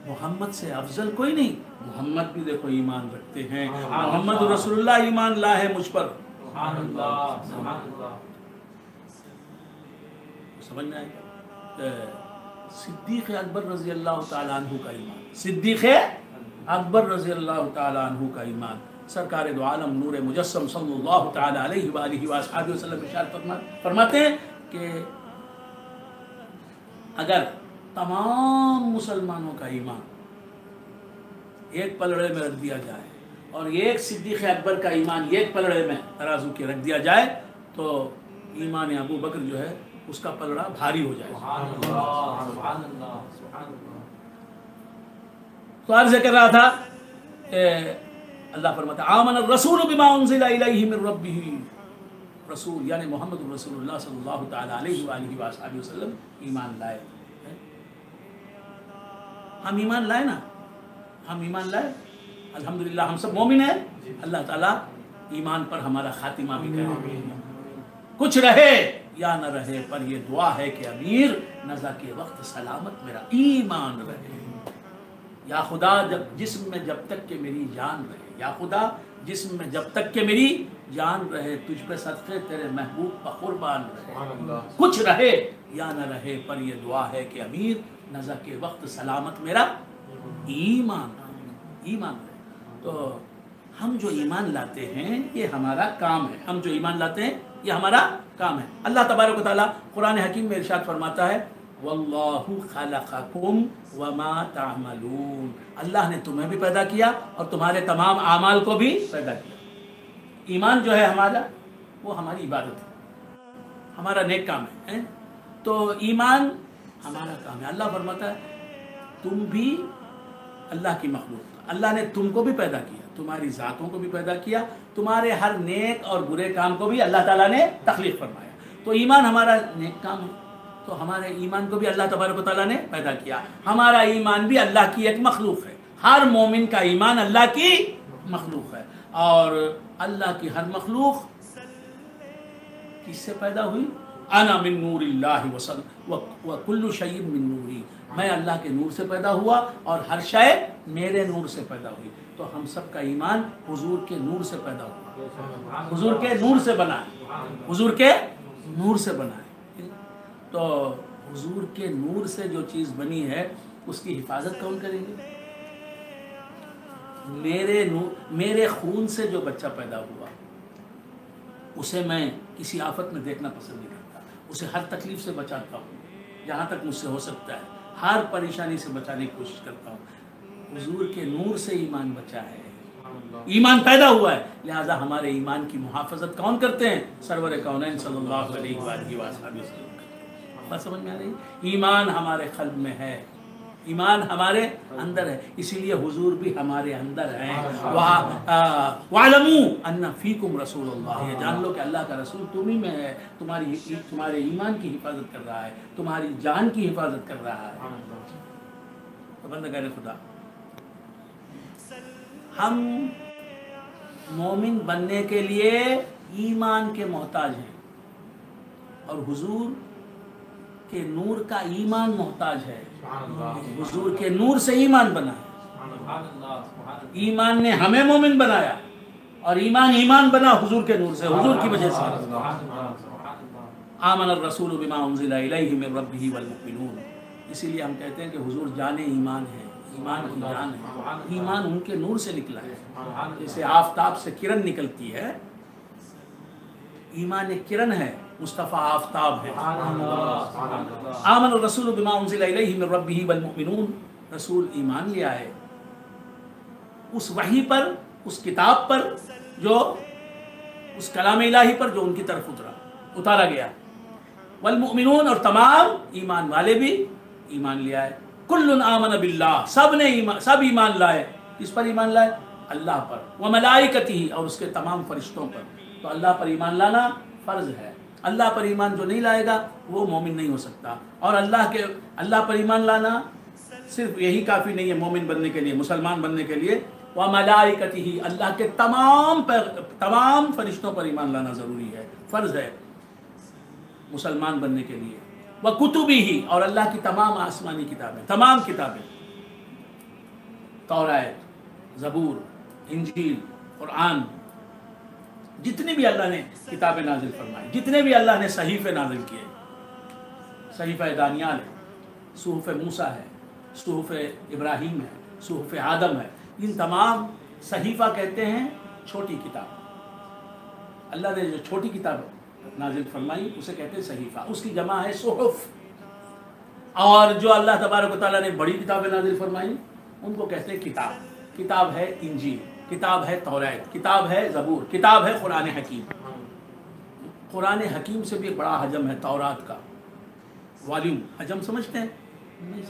Speaker 1: محمد سے افضل کوئی نہیں. محمد بھی دیکھو ایمان رکھتے ہیں، محمد رسول اللہ ایمان لائے مجھ پر. سمجھ میں آئے؟ صدیق اکبر رضی اللہ تعالیٰ عنہ کا ایمان، صدیق اکبر رضی اللہ تعالیٰ عنہ کا ایمان. سرکار دو عالم نور مجسم صلی اللہ تعالی علیہ وآلہ وآصحابہ وسلم ارشاد فرماتے ہیں کہ اگر تمام مسلمانوں کا ایمان ایک پلڑے میں رکھ دیا جائے اور ایک صدیق اکبر کا ایمان ایک پلڑے میں ترازو کے رکھ دیا جائے تو ایمان ابو بکر جو ہے اس کا پلڑا بھاری ہو جائے. تو عرض کر رہا تھا اللہ فرماتا ہے آمن الرسول بما انزل الیہ من ربہ. رسول یعنی محمد رسول اللہ صلی اللہ تعالی علیہ وآلہ وآلہ وسلم ایمان لائے. ہم ایمان لائے نا، ہم ایمان لائے الحمدللہ، ہم سب مومن ہیں. اللہ تعالیٰ ایمان پر ہمارا خاتمہ بھی کرے. کچھ رہے یا نہ رہے پر یہ دعا ہے کہ امیر نزا کے وقت سلامت میرا ایمان رہے. یا خدا جب جسم میں جب تک کہ میری جان رہے، یا خدا جسم میں جب تک کہ میری جان رہے، تجھ پہ صدقے تیرے محبوب پر قربان رہے، کچھ رہے یا نہ رہے پر یہ دعا ہے کہ امیر نزا کے وقت سلامت میرا ایمان ایمان رہے۔ تو ہم جو ایمان لاتے ہیں یہ ہمارا کام ہے، ہم جو ایمان لاتے ہیں یہ ہمارا کام ہے۔ اللہ تبارک و تعالیٰ قرآن حکیم میں ارشاد فرماتا ہے واللہ خلقکم وما تعملون، اللہ نے تمہیں بھی پیدا کیا اور تمہارے تمام اعمال کو بھی پیدا کیا۔ ایمان جو ہے ہمارا وہ ہماری عبادت ہے، ہمارا نیک کام ہے۔ تو ایمان ہمارا کام ہے۔ اللہ فرماتا ہے تم بھی اللہ کی مخلوق، اللہ نے تم کو بھی پیدا کیا، تمہاری ذاتوں کو بھی پیدا کیا، تمہارے ہر نیک اور برے کام کو بھی اللہ تعالیٰ نے تخلیق فرمایا۔ تو ایمان ہمارا نیک کام ہے، تو ہمارے ایمان کو بھی اللہ تبارک و تعالیٰ نے پیدا کیا۔ ہمارا ایمان بھی اللہ کی ایک مخلوق ہے، ہر مومن کا ایمان اللہ کی مخلوق ہے، اور اللہ کی ہر مخلوق کس سے پیدا ہوئی؟ انا من نور اللہ وکل شیء من نوری، میں اللہ کے نور سے پیدا ہوا اور ہر شے میرے نور سے پیدا ہوئی۔ تو ہم سب کا ایمان حضور کے نور سے پیدا ہوا، حضور کے نور سے بنا ہے، حضور کے نور سے بنا ہے۔ تو حضور کے نور سے جو چیز بنی ہے اس کی حفاظت کون کریں گے؟ میرے خون سے جو بچہ پیدا ہوا اسے میں کسی آفت میں دیکھنا پسند نہیں کرتا، اسے ہر تکلیف سے بچاتا ہوں جہاں تک مجھ سے ہو سکتا ہے، ہر پریشانی سے بچانے کی کوشش کرتا ہوں۔ حضور کے نور سے ایمان بچا ہے، ایمان پیدا ہوا ہے، لہذا ہمارے ایمان کی محافظت کون کرتے ہیں؟ سرور کونین صلی اللہ علیہ وآلہ وسلم۔ بات سمجھ میں آ رہی؟ ایمان ہمارے قلب میں ہے، ایمان ہمارے اندر ہے، اسی لیے حضور بھی ہمارے اندر ہیں۔ وَاعْلَمُوا أَنَّ فِيكُمْ رَسُولَ اللَّهِ، یہ جان لو کہ اللہ کا رسول تمہیں میں ہے، تمہارے ایمان کی حفاظت کر رہا ہے، تمہاری جان کی حفاظت کر رہا ہے۔ تو بندگان خدا، ہم مومن بننے کے لیے ایمان کے محتاج ہیں، اور حضور کے نور کا ایمان محتاج ہے۔ حضور کے نور سے ایمان بنا ہے، ایمان نے ہمیں مومن بنایا، اور ایمان بنا حضور کے نور سے، حضور کی وجہ سے۔ آمن الرسول بما انزل الیہ من ربہ والمؤمنون، اسی لیے ہم کہتے ہیں کہ حضور جان ایمان ہے، ایمان کی جان ہے، ایمان ان کے نور سے نکلا ہے۔ جیسے آفتاب سے کرن نکلتی ہے، ایمان ایک کرن ہے، مصطفیٰ آفتاب ہے۔ آمن الرسول بما انزل الیہ من ربہ والمؤمنون، رسول ایمان لیا ہے اس وحی پر، اس کتاب پر، جو اس کلام الہی پر جو ان کی طرف اتارا گیا۔ والمؤمنون، اور تمام ایمان والے بھی ایمان لیا ہے۔ کل آمن باللہ، سب ایمان لائے، کس پر ایمان لائے؟ اللہ پر، وملائکتہ، اور اس کے تمام فرشتوں پر۔ تو اللہ پر ایمان لانا فرض ہے، اللہ پر ایمان جو نہیں لائے گا وہ مومن نہیں ہو سکتا۔ اور اللہ پر ایمان لانا صرف یہی کافی نہیں ہے مومن بننے کے لیے، مسلمان بننے کے لیے، وملائکتہ، اللہ کے تمام فرشتوں پر ایمان لانا ضروری ہے، فرض ہے مسلمان بننے کے لیے۔ وکتبہ، اور اللہ کی تمام آسمانی کتابیں، تمام کتابیں، توراۃ، زبور، انجیل، قرآن، جتنی بھی اللہ نے کتابیں نازل فرمائی، جتنے بھی اللہ نے صحیفے نازل کیے، صحیفہ دانیال ہے، صحف موسیٰ ہے، صحف ابراہیم ہے، صحف آدم ہے، ان تمام صحیفہ کہتے ہیں چھوٹی کتاب۔ اللہ نے جو چھوٹی کتاب نازل فرمائی اسے کہتے ہیں صحیفہ، اس کی جمع ہے صحف۔ اور جو اللہ تبارک و تعالیٰ نے بڑی کتابیں نازل فرمائی ان کو کہتے ہیں کتاب۔ کتاب ہے انجیل، کتاب ہے توراۃ، کتاب ہے زبور، کتاب ہے قرآن حکیم۔ قرآن حکیم سے بھی بڑا حجم ہے تورات کا، والیوم، حجم سمجھتے ہیں؟ نہیں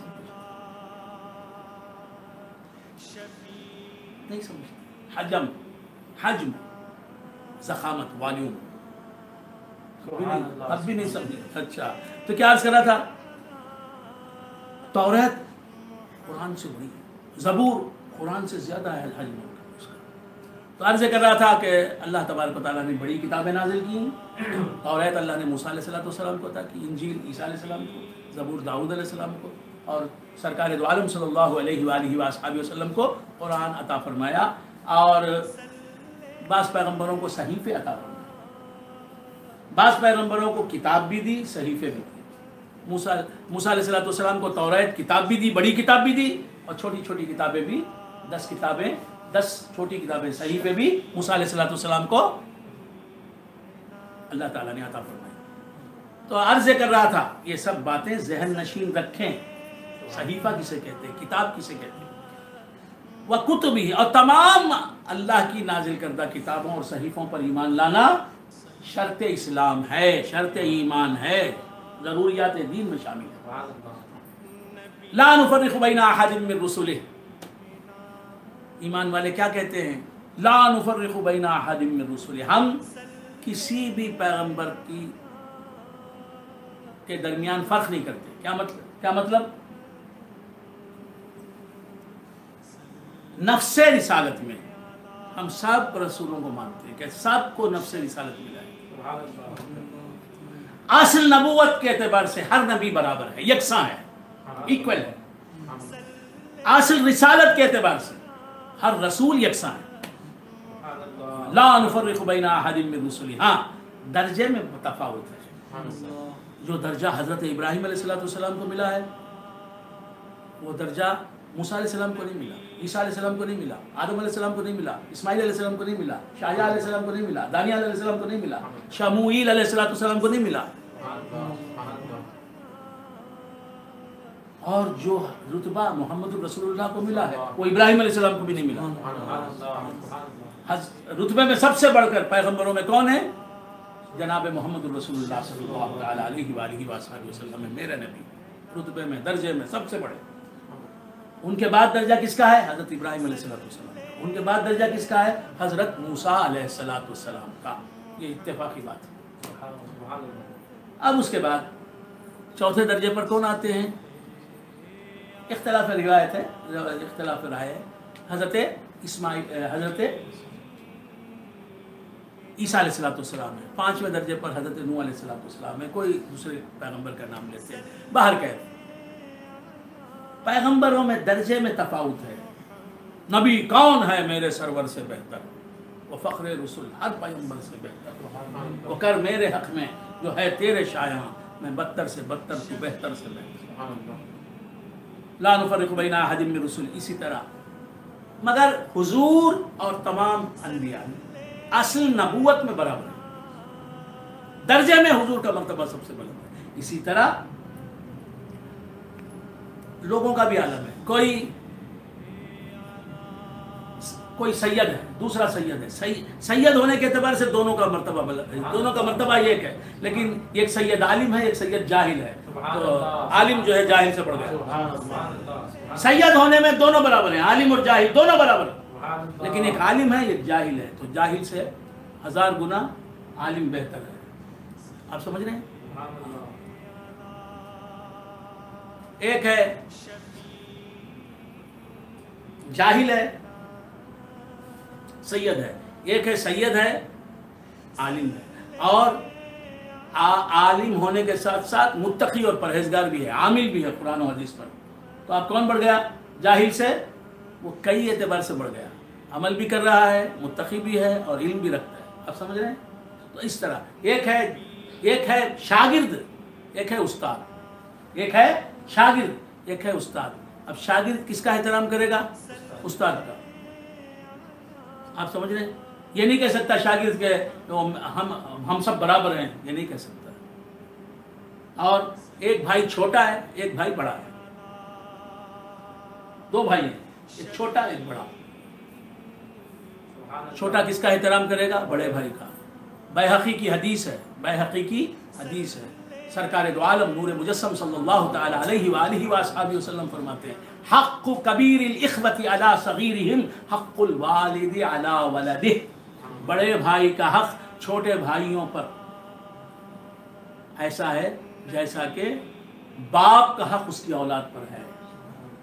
Speaker 1: سمجھتے، حجم، زخامت، والیوم، اب بھی نہیں سمجھے؟ اچھا، تو کیا عرض کر رہا تھا؟ توراۃ قرآن سے بڑی، زبور قرآن سے زیادہ ہے حجم اس کا۔ تو عرض کر رہا تھا کہ اللہ تبارک و تعالیٰ نے بڑی کتابیں نازل کی، توراۃ اللہ نے موسیٰ علیہ السلام کو عطا کی، انجیل عیسیٰ علیہ السلام کو، زبور داؤد علیہ السلام کو، اور سرکار دو عالم صلی اللہ علیہ وآلہ وسلم کو قرآن عطا فرمایا۔ اور بعض پیغمبروں کو صحیفے عطا فرمائے، بعض پیغمبروں کو کتاب بھی دی، صحیفے بھی دی۔ موسیٰ علیہ السلام کو توریت کتاب بھی دی، بڑی کتاب بھی دی، اور چھوٹی چھوٹی کتابیں بھی، 10 کتابیں، 10 چھوٹی کتابیں، صحیفے بھی موسیٰ علیہ السلام کو اللہ تعالیٰ نے عطا فرمائی۔ تو عرض کر رہا تھا یہ سب باتیں ذہن نشین رکھیں، صحیفہ کسے کہتے ہیں، کتاب کسے کہتے ہیں، وَكُتُبِهِ، اور تمام اللہ کی نازل کردہ کتابوں اور صحیفوں پر ایمان لانا شرط اسلام ہے، شرط ایمان ہے، ضروریات دین میں شامل ہے۔ لا نفرق بین احد من رسلہ، ایمان والے کیا کہتے ہیں؟ لا نفرق بین احد من رسلہ، ہم کسی بھی پیغمبر کے درمیان فرق نہیں کرتے۔ کیا مطلب؟ نفس رسالت میں ہم سب رسولوں کو مانتے ہیں کہ سب کو نفس رسالت ملا ہے۔ اصل نبوت کے اعتبار سے ہر نبی برابر ہے، یکساں ہے، ایکول ہے۔ اصل رسالت کے اعتبار سے ہر رسول یکساں ہے۔ لا نفرق بین احد من رسلہ، ہاں درجے میں تفاوت ہے۔ جو درجہ حضرت ابراہیم علیہ السلام کو ملا ہے وہ درجہ موسیٰ علیہ السلام کو نہیں ملا، عیسیٰ علیہ السلام کو نہیں ملا، آدم علیہ السلام کو نہیں ملا، اسماعیل علیہ السلام کو نہیں ملا، شاہجہاں علیہ السلام کو نہیں ملا، دانیال علیہ السلام کو نہیں ملا، شموئیل علیہ السلام کو نہیں ملا۔ اور جو رتبہ محمد رسول اللہ کو ملا ہے وہ ابراہیم علیہ السلام کو بھی نہیں ملا۔ رتبے میں سب سے بڑھ کر پیغمبروں میں کون ہے؟ جناب محمد رسول اللہ صلی اللہ علیہ وآلہ وسلم، میرے نبی، رتبے میں، درجے میں سب سے بڑے۔ ان کے بعد درجہ کس کا ہے؟ حضرت ابراہیم علیہ السلام۔ ان کے بعد درجہ کس کا ہے؟ حضرت موسیٰ علیہ السلام کا۔ یہ اتفاقی بات ہے۔ اب اس کے بعد چوتھے درجے پر کون آتے ہیں؟ اختلاف روایت ہے، اختلاف رائے ہے۔ حضرت عیسیٰ علیہ السلام ہے۔ پانچویں درجے پر حضرت نوح علیہ السلام ہے۔ کوئی دوسرے پیغمبر کا نام لیتے ہیں۔ باہر کہتے پیغمبروں میں درجے میں تفاوت ہے۔ نبی کون ہے میرے سرور سے بہتر، وہ فخر رسول ہر پیغمبر سے بہتر، وہ کر میرے حق میں جو ہے تیرے شایاں، میں بدتر سے بدتر تو بہتر سے بہتر۔ لا نفرق بین احد من رسل، اسی طرح مگر حضور اور تمام انبیاء اصل نبوت میں برابر ہے، درجے میں حضور کا مرتبہ سب سے بلند ہے۔ اسی طرح لوگوں کا بھی عالم ہے، کوئی سید ہے، دوسرا سید ہے، سید ہونے کے اعتبار سے دونوں کا مرتبہ بلند ہے، دونوں کا مرتبہ ایک ہے، لیکن ایک سید عالم ہے، ایک سید جاہل ہے، تو عالم جو ہے جاہل سے بڑھ گیا۔ سید ہونے میں دونوں برابر ہیں، عالم اور جاہل دونوں برابر ہیں، لیکن ایک عالم ہے ایک جاہل ہے، تو جاہل سے 1000 گنا عالم بہتر ہے۔ آپ سمجھ رہے ہیں؟ ایک ہے جاہل ہے سید ہے، ایک ہے سید ہے عالم ہے، اور عالم ہونے کے ساتھ ساتھ متقی اور پرہیزگار بھی ہے، عامل بھی ہے قرآن و حدیث پر۔ تو آپ کون بڑھ گیا جاہل سے؟ وہ کئی اعتبار سے بڑھ گیا، عمل بھی کر رہا ہے، متقی بھی ہے اور علم بھی رکھتا ہے۔ آپ سمجھ رہے ہیں؟ تو اس طرح ایک ہے شاگرد، ایک ہے استاد، ایک ہے شاگرد، ایک ہے استاد۔ اب شاگرد کس کا احترام کرے گا؟ استاد کا۔ آپ سمجھ رہے ہیں؟ یہ نہیں کہہ سکتا شاگرد کے ہم سب برابر ہیں، یہ نہیں کہہ سکتا۔ اور ایک بھائی چھوٹا ہے ایک بھائی بڑا ہے، دو بھائی ہیں، ایک چھوٹا ایک بڑا۔ چھوٹا کس کا احترام کرے گا؟ بڑے بھائی کا۔ بیہقی کی حدیث ہے، بیہقی کی حدیث ہے، سرکار دو عالم نور مجسم صلی اللہ تعالی علیہ وآلہ وآصحابہ وسلم فرماتے ہیں، حق کبیر الاخوۃ علی صغیرہم حق الوالد علی ولدہ۔ بڑے بھائی کا حق چھوٹے بھائیوں پر ایسا ہے جیسا کہ باپ کا حق اس کی اولاد پر ہے۔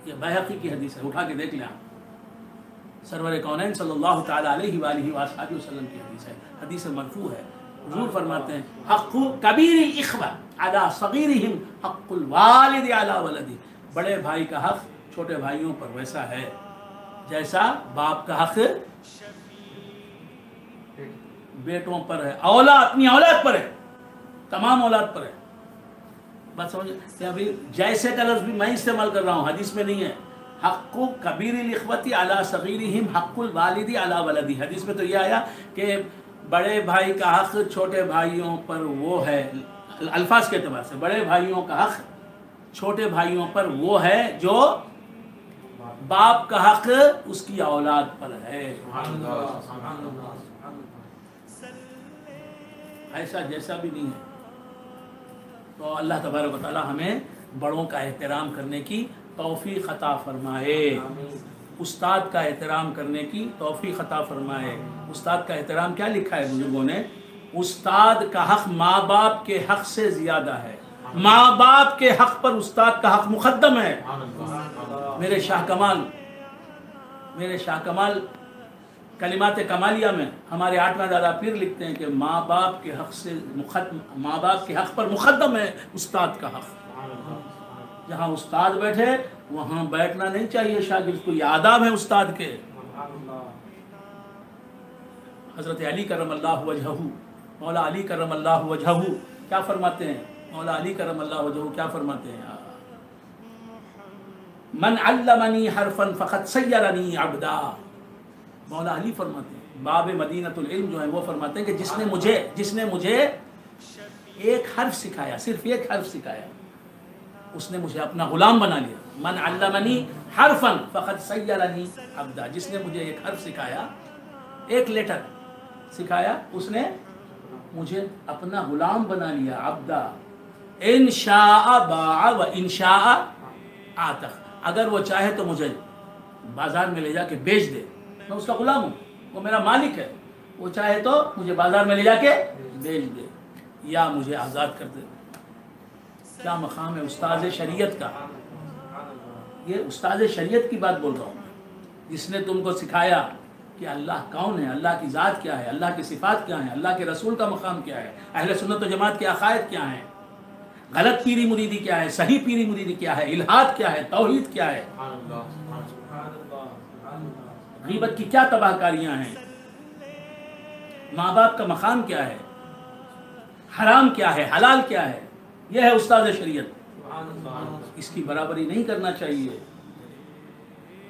Speaker 1: یہ بیہقی کی حدیث ہے، اٹھا کے دیکھ لیں آپ، سرور کونین صلی اللہ تعالی علیہ وآلہ وآصحابہ وسلم کی حدیث ہے، حدیث مرفوع ہے۔ حضور فرماتے ہیں حق کبیر الاخوۃ علی صغیرہم حق الوالد علی ولدہ۔ بڑے بھائی کا حق چھوٹے بھائیوں پر ویسا ہے جیسا باپ کا حق بیٹوں پر ہے، اپنی اولاد پر ہے، تمام اولاد پر ہے. بات سمجھ کہ ابھی جیسے کا لفظ بھی میں استعمال کر رہا ہوں، حدیث میں نہیں ہے. حق کبیر الاخوتی علی صغیرہم حق الوالدی علی ولدی. حدیث میں تو یہ آیا کہ بڑے بھائی کا حق چھوٹے بھائیوں پر وہ ہے، الفاظ کے اعتبار سے بڑے بھائیوں کا حق چھوٹے بھائیوں پر وہ ہے جو باپ کا حق اس کی اولاد پر ہے. ایسا جیسا بھی نہیں ہے. تو اللہ تبارک و تعالی ہمیں بڑوں کا احترام کرنے کی توفیق عطا فرمائے، استاد کا احترام کرنے کی توفیق عطا فرمائے. استاد کا احترام کیا لکھا ہے بزرگوں نے؟ استاد کا حق ماں باپ کے حق سے زیادہ ہے، ماں باپ کے حق پر استاد کا حق مقدم ہے. میرے شاہ کمال کلمات کمالیہ میں ہمارے 8واں دادا پیر لکھتے ہیں کہ ماں باپ کے حق پر مقدم ہے استاد کا حق. جہاں استاد بیٹھے وہاں بیٹھنا نہیں چاہیے شاگرد کو، یہ آداب ہیں استاد کے. حضرت علی کرم اللہ وجہہ، مولا علی کرم اللہ وجہہ کیا فرماتے ہیں؟ مولا علی کرم اللہ وجہہ کیا فرماتے ہیں؟ من علمنی حرفا فقد سیرنی عبدا. مولا علی فرماتے ہیں، باب مدینۃ العلم جو ہے وہ فرماتے ہیں کہ جس نے مجھے ایک حرف سکھایا، صرف ایک حرف سکھایا، اس نے مجھے اپنا غلام بنا لیا. من علمنی حرفا فقد سیرنی عبدا. جس نے مجھے ایک حرف سکھایا، ایک لیٹر سکھایا، اس نے مجھے اپنا غلام بنا لیا. عبدا ان شاء باع و ان شاء عتق. اگر وہ چاہے تو مجھے بازار میں لے جا کے بیچ دے، میں اس کا غلام ہوں، وہ میرا مالک ہے. وہ چاہے تو مجھے بازار میں لے جا کے بیچ دے یا مجھے آزاد کر دے. کیا مقام ہے استاد شریعت کا. یہ استاد شریعت کی بات بول رہا ہوں، جس نے تم کو سکھایا کہ اللہ کون ہے، اللہ کی ذات کیا ہے، اللہ کی صفات کیا ہیں، اللہ کے رسول کا مقام کیا ہے، اہل سنت و جماعت کے عقائد کیا ہیں، غلط پیری مریدی کیا ہے، صحیح پیری مریدی کیا ہے، الہاد کیا ہے، توحید کیا ہے، غیبت کی کیا تباہ کاریاں ہیں، ماں باپ کا مقام کیا ہے، حرام کیا ہے، حلال کیا ہے. یہ ہے استاد شریعت. اس کی برابری نہیں کرنا چاہیے.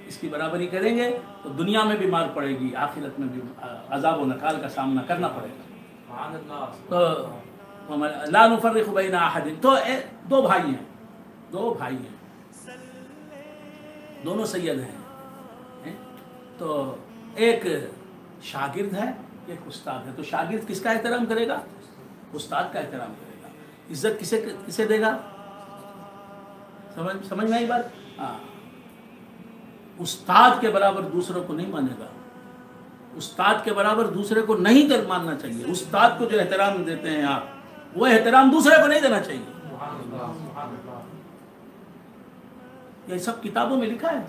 Speaker 1: اس کی برابری کریں گے تو دنیا میں بھی مار پڑے گی، آخرت میں بھی عذاب و نکال کا سامنا کرنا پڑے گا. تو لا نفرق بین احد. تو دو بھائی ہیں، دونوں سید ہیں. تو ایک شاگرد ہے، ایک استاد ہے. تو شاگرد کس کا احترام کرے گا؟ استاد کا احترام کرے گا. عزت کسے دے گا؟ سمجھ میں آئی بات؟ ہاں. استاد کے برابر دوسروں کو نہیں مانے گا، استاد کے برابر دوسرے کو نہیں ماننا چاہیے. استاد کو جو احترام دیتے ہیں آپ، وہ احترام دوسرے کو نہیں دینا چاہیے. یہ سب کتابوں میں لکھا ہے.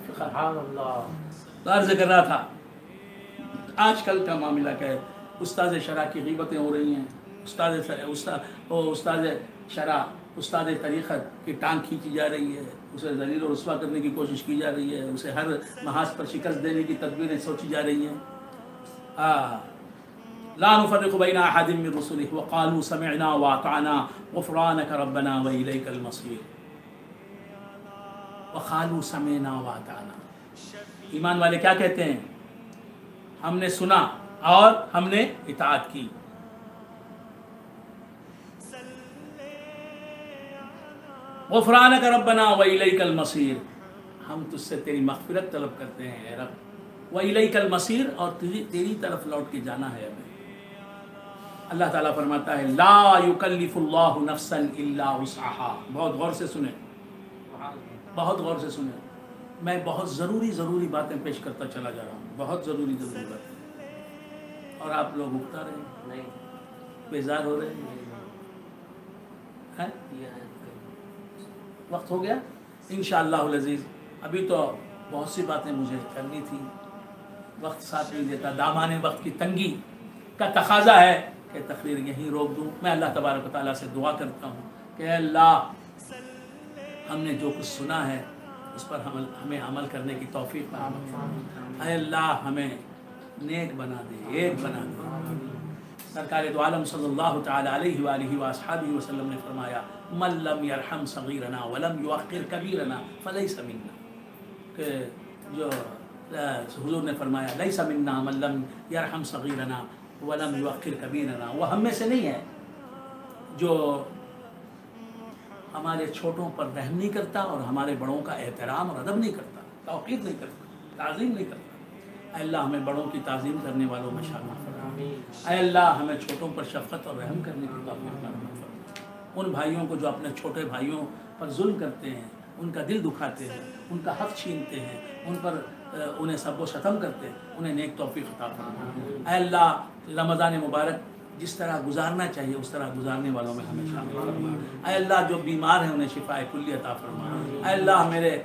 Speaker 1: تو عرض کر رہا تھا آج کل کا معاملہ کیا ہے، استاد شرع کی غیبتیں ہو رہی ہیں. استاد شرع، استاد طریقت کی ٹانگ کھینچی جا رہی ہے، اسے ذلیل و رسوا کرنے کی کوشش کی جا رہی ہے، اسے ہر محاذ پر شکست دینے کی تدبیریں سوچی جا رہی ہیں. لا نفرق بین احد من رسلہ وقالوا سمعنا واطعنا غفرانک ربنا والیک المصیر. وقالوا سمعنا واطعنا. ایمان والے کیا کہتے ہیں؟ ہم نے سنا اور ہم نے اطاعت کی. غفرانک ربنا والیک المصیر. ہم تجھ سے تیری مغفرت طلب کرتے ہیں اے رب. والیک المصیر، اور تیری طرف لوٹ کے جانا ہے ہمیں. اللہ تعالیٰ فرماتا ہے لا یکلف اللہ نفسا الا وسعها. بہت غور سے سنیں، بہت غور سے سنیں. میں بہت ضروری باتیں پیش کرتا چلا جا رہا ہوں، بہت ضروری باتیں، اور آپ لوگ اکتا رہے ہیں، بیزار ہو رہے ہیں. وقت ہو گیا انشاءاللہ العزیز. ابھی تو بہت سی باتیں مجھے کرنی تھی، وقت ساتھ نہیں دیتا. دامان وقت کی تنگی کا تقاضا ہے کہ تقریر یہیں روک دوں. میں اللہ تبارک و تعالیٰ سے دعا کرتا ہوں کہ اللہ ہم نے جو کچھ سنا ہے اس پر ہمیں عمل کرنے کی توفیق عطا فرما. اے اللہ ہمیں نیک بنا دے، ایک بنا دے. سرکار دو عالم صلی اللہ تعالی علیہ وآلہ وآصحابہ وسلم نے فرمایا من لم یرحم صغیرنا ولم یوقر کبیرنا فلیس منا، کہ جو حضور نے فرمایا لیس منا من لم یرحم صغیرنا ولم یوقر کبیرنا، وہ ہم میں سے نہیں ہے جو ہمارے چھوٹوں پر رحم نہیں کرتا اور ہمارے بڑوں کا احترام اور ادب نہیں کرتا، توقیر نہیں کرتا، تعظیم نہیں کرتا۔ اے اللہ ہمیں بڑوں کی تعظیم کرنے والوں میں شامل فرما، اے اللہ ہمیں چھوٹوں پر شفقت اور رحم کرنے کی توفیق عطا فرما۔ ان بھائیوں کو جو اپنے چھوٹے بھائیوں پر ظلم کرتے ہیں، ان کا دل دکھاتے ہیں، ان کا حق چھینتے ہیں، ان پر انہیں سب و شتم کرتے ہیں، انہیں نیک توفیق عطا فرما۔ اے اللہ رمضان مبارک جس طرح گزارنا چاہیے اس طرح گزارنے والوں میں ہمیں شامل فرما۔ اے اللہ جو بیمار ہیں انہیں شفاء کلی عطا فرما۔ اے اللہ میرے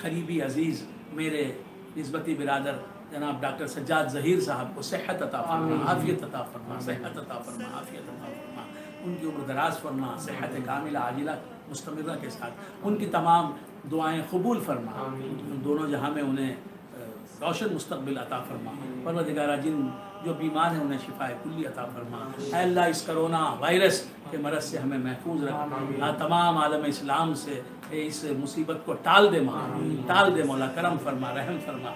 Speaker 1: قریبی عزیز، میرے نسبتی برادر جناب ڈاکٹر سجاد ظہیر صاحب کو صحت عطا فرما، عافیت عطا فرما، صحت عطا فرما، عافیت عطا فرما، ان کی عمر دراز فرما، صحت کاملہ عاجلہ مستمرہ کے ساتھ ان کی تمام دعائیں قبول فرما، ان دونوں جہاں میں انہیں روشن مستقبل عطا فرما۔ پروردگارہ جن جو بیمار ہیں انہیں شفاء کلی عطا فرما۔ اے اللہ اس کرونا وائرس کے مرض سے ہمیں محفوظ رکھ، تمام عالم اسلام سے اس مصیبت کو ٹال دے مولا، ٹال دے مولا، کرم فرما، رحم فرما۔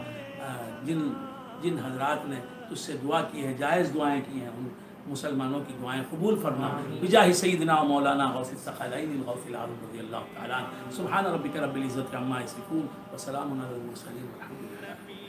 Speaker 1: جن حضرات نے تجھ سے دعا کی ہے، جائز دعائیں کی ہیں، ان مسلمانوں کی دعائیں قبول فرما بجاہ سیدنا مولانا غوث الثقلین الغوث العظم رضی اللہ تعالیٰ عنہ۔ سبحان ربک رب العزت عما یصفون وسلام علی المرسلین والحمد للہ۔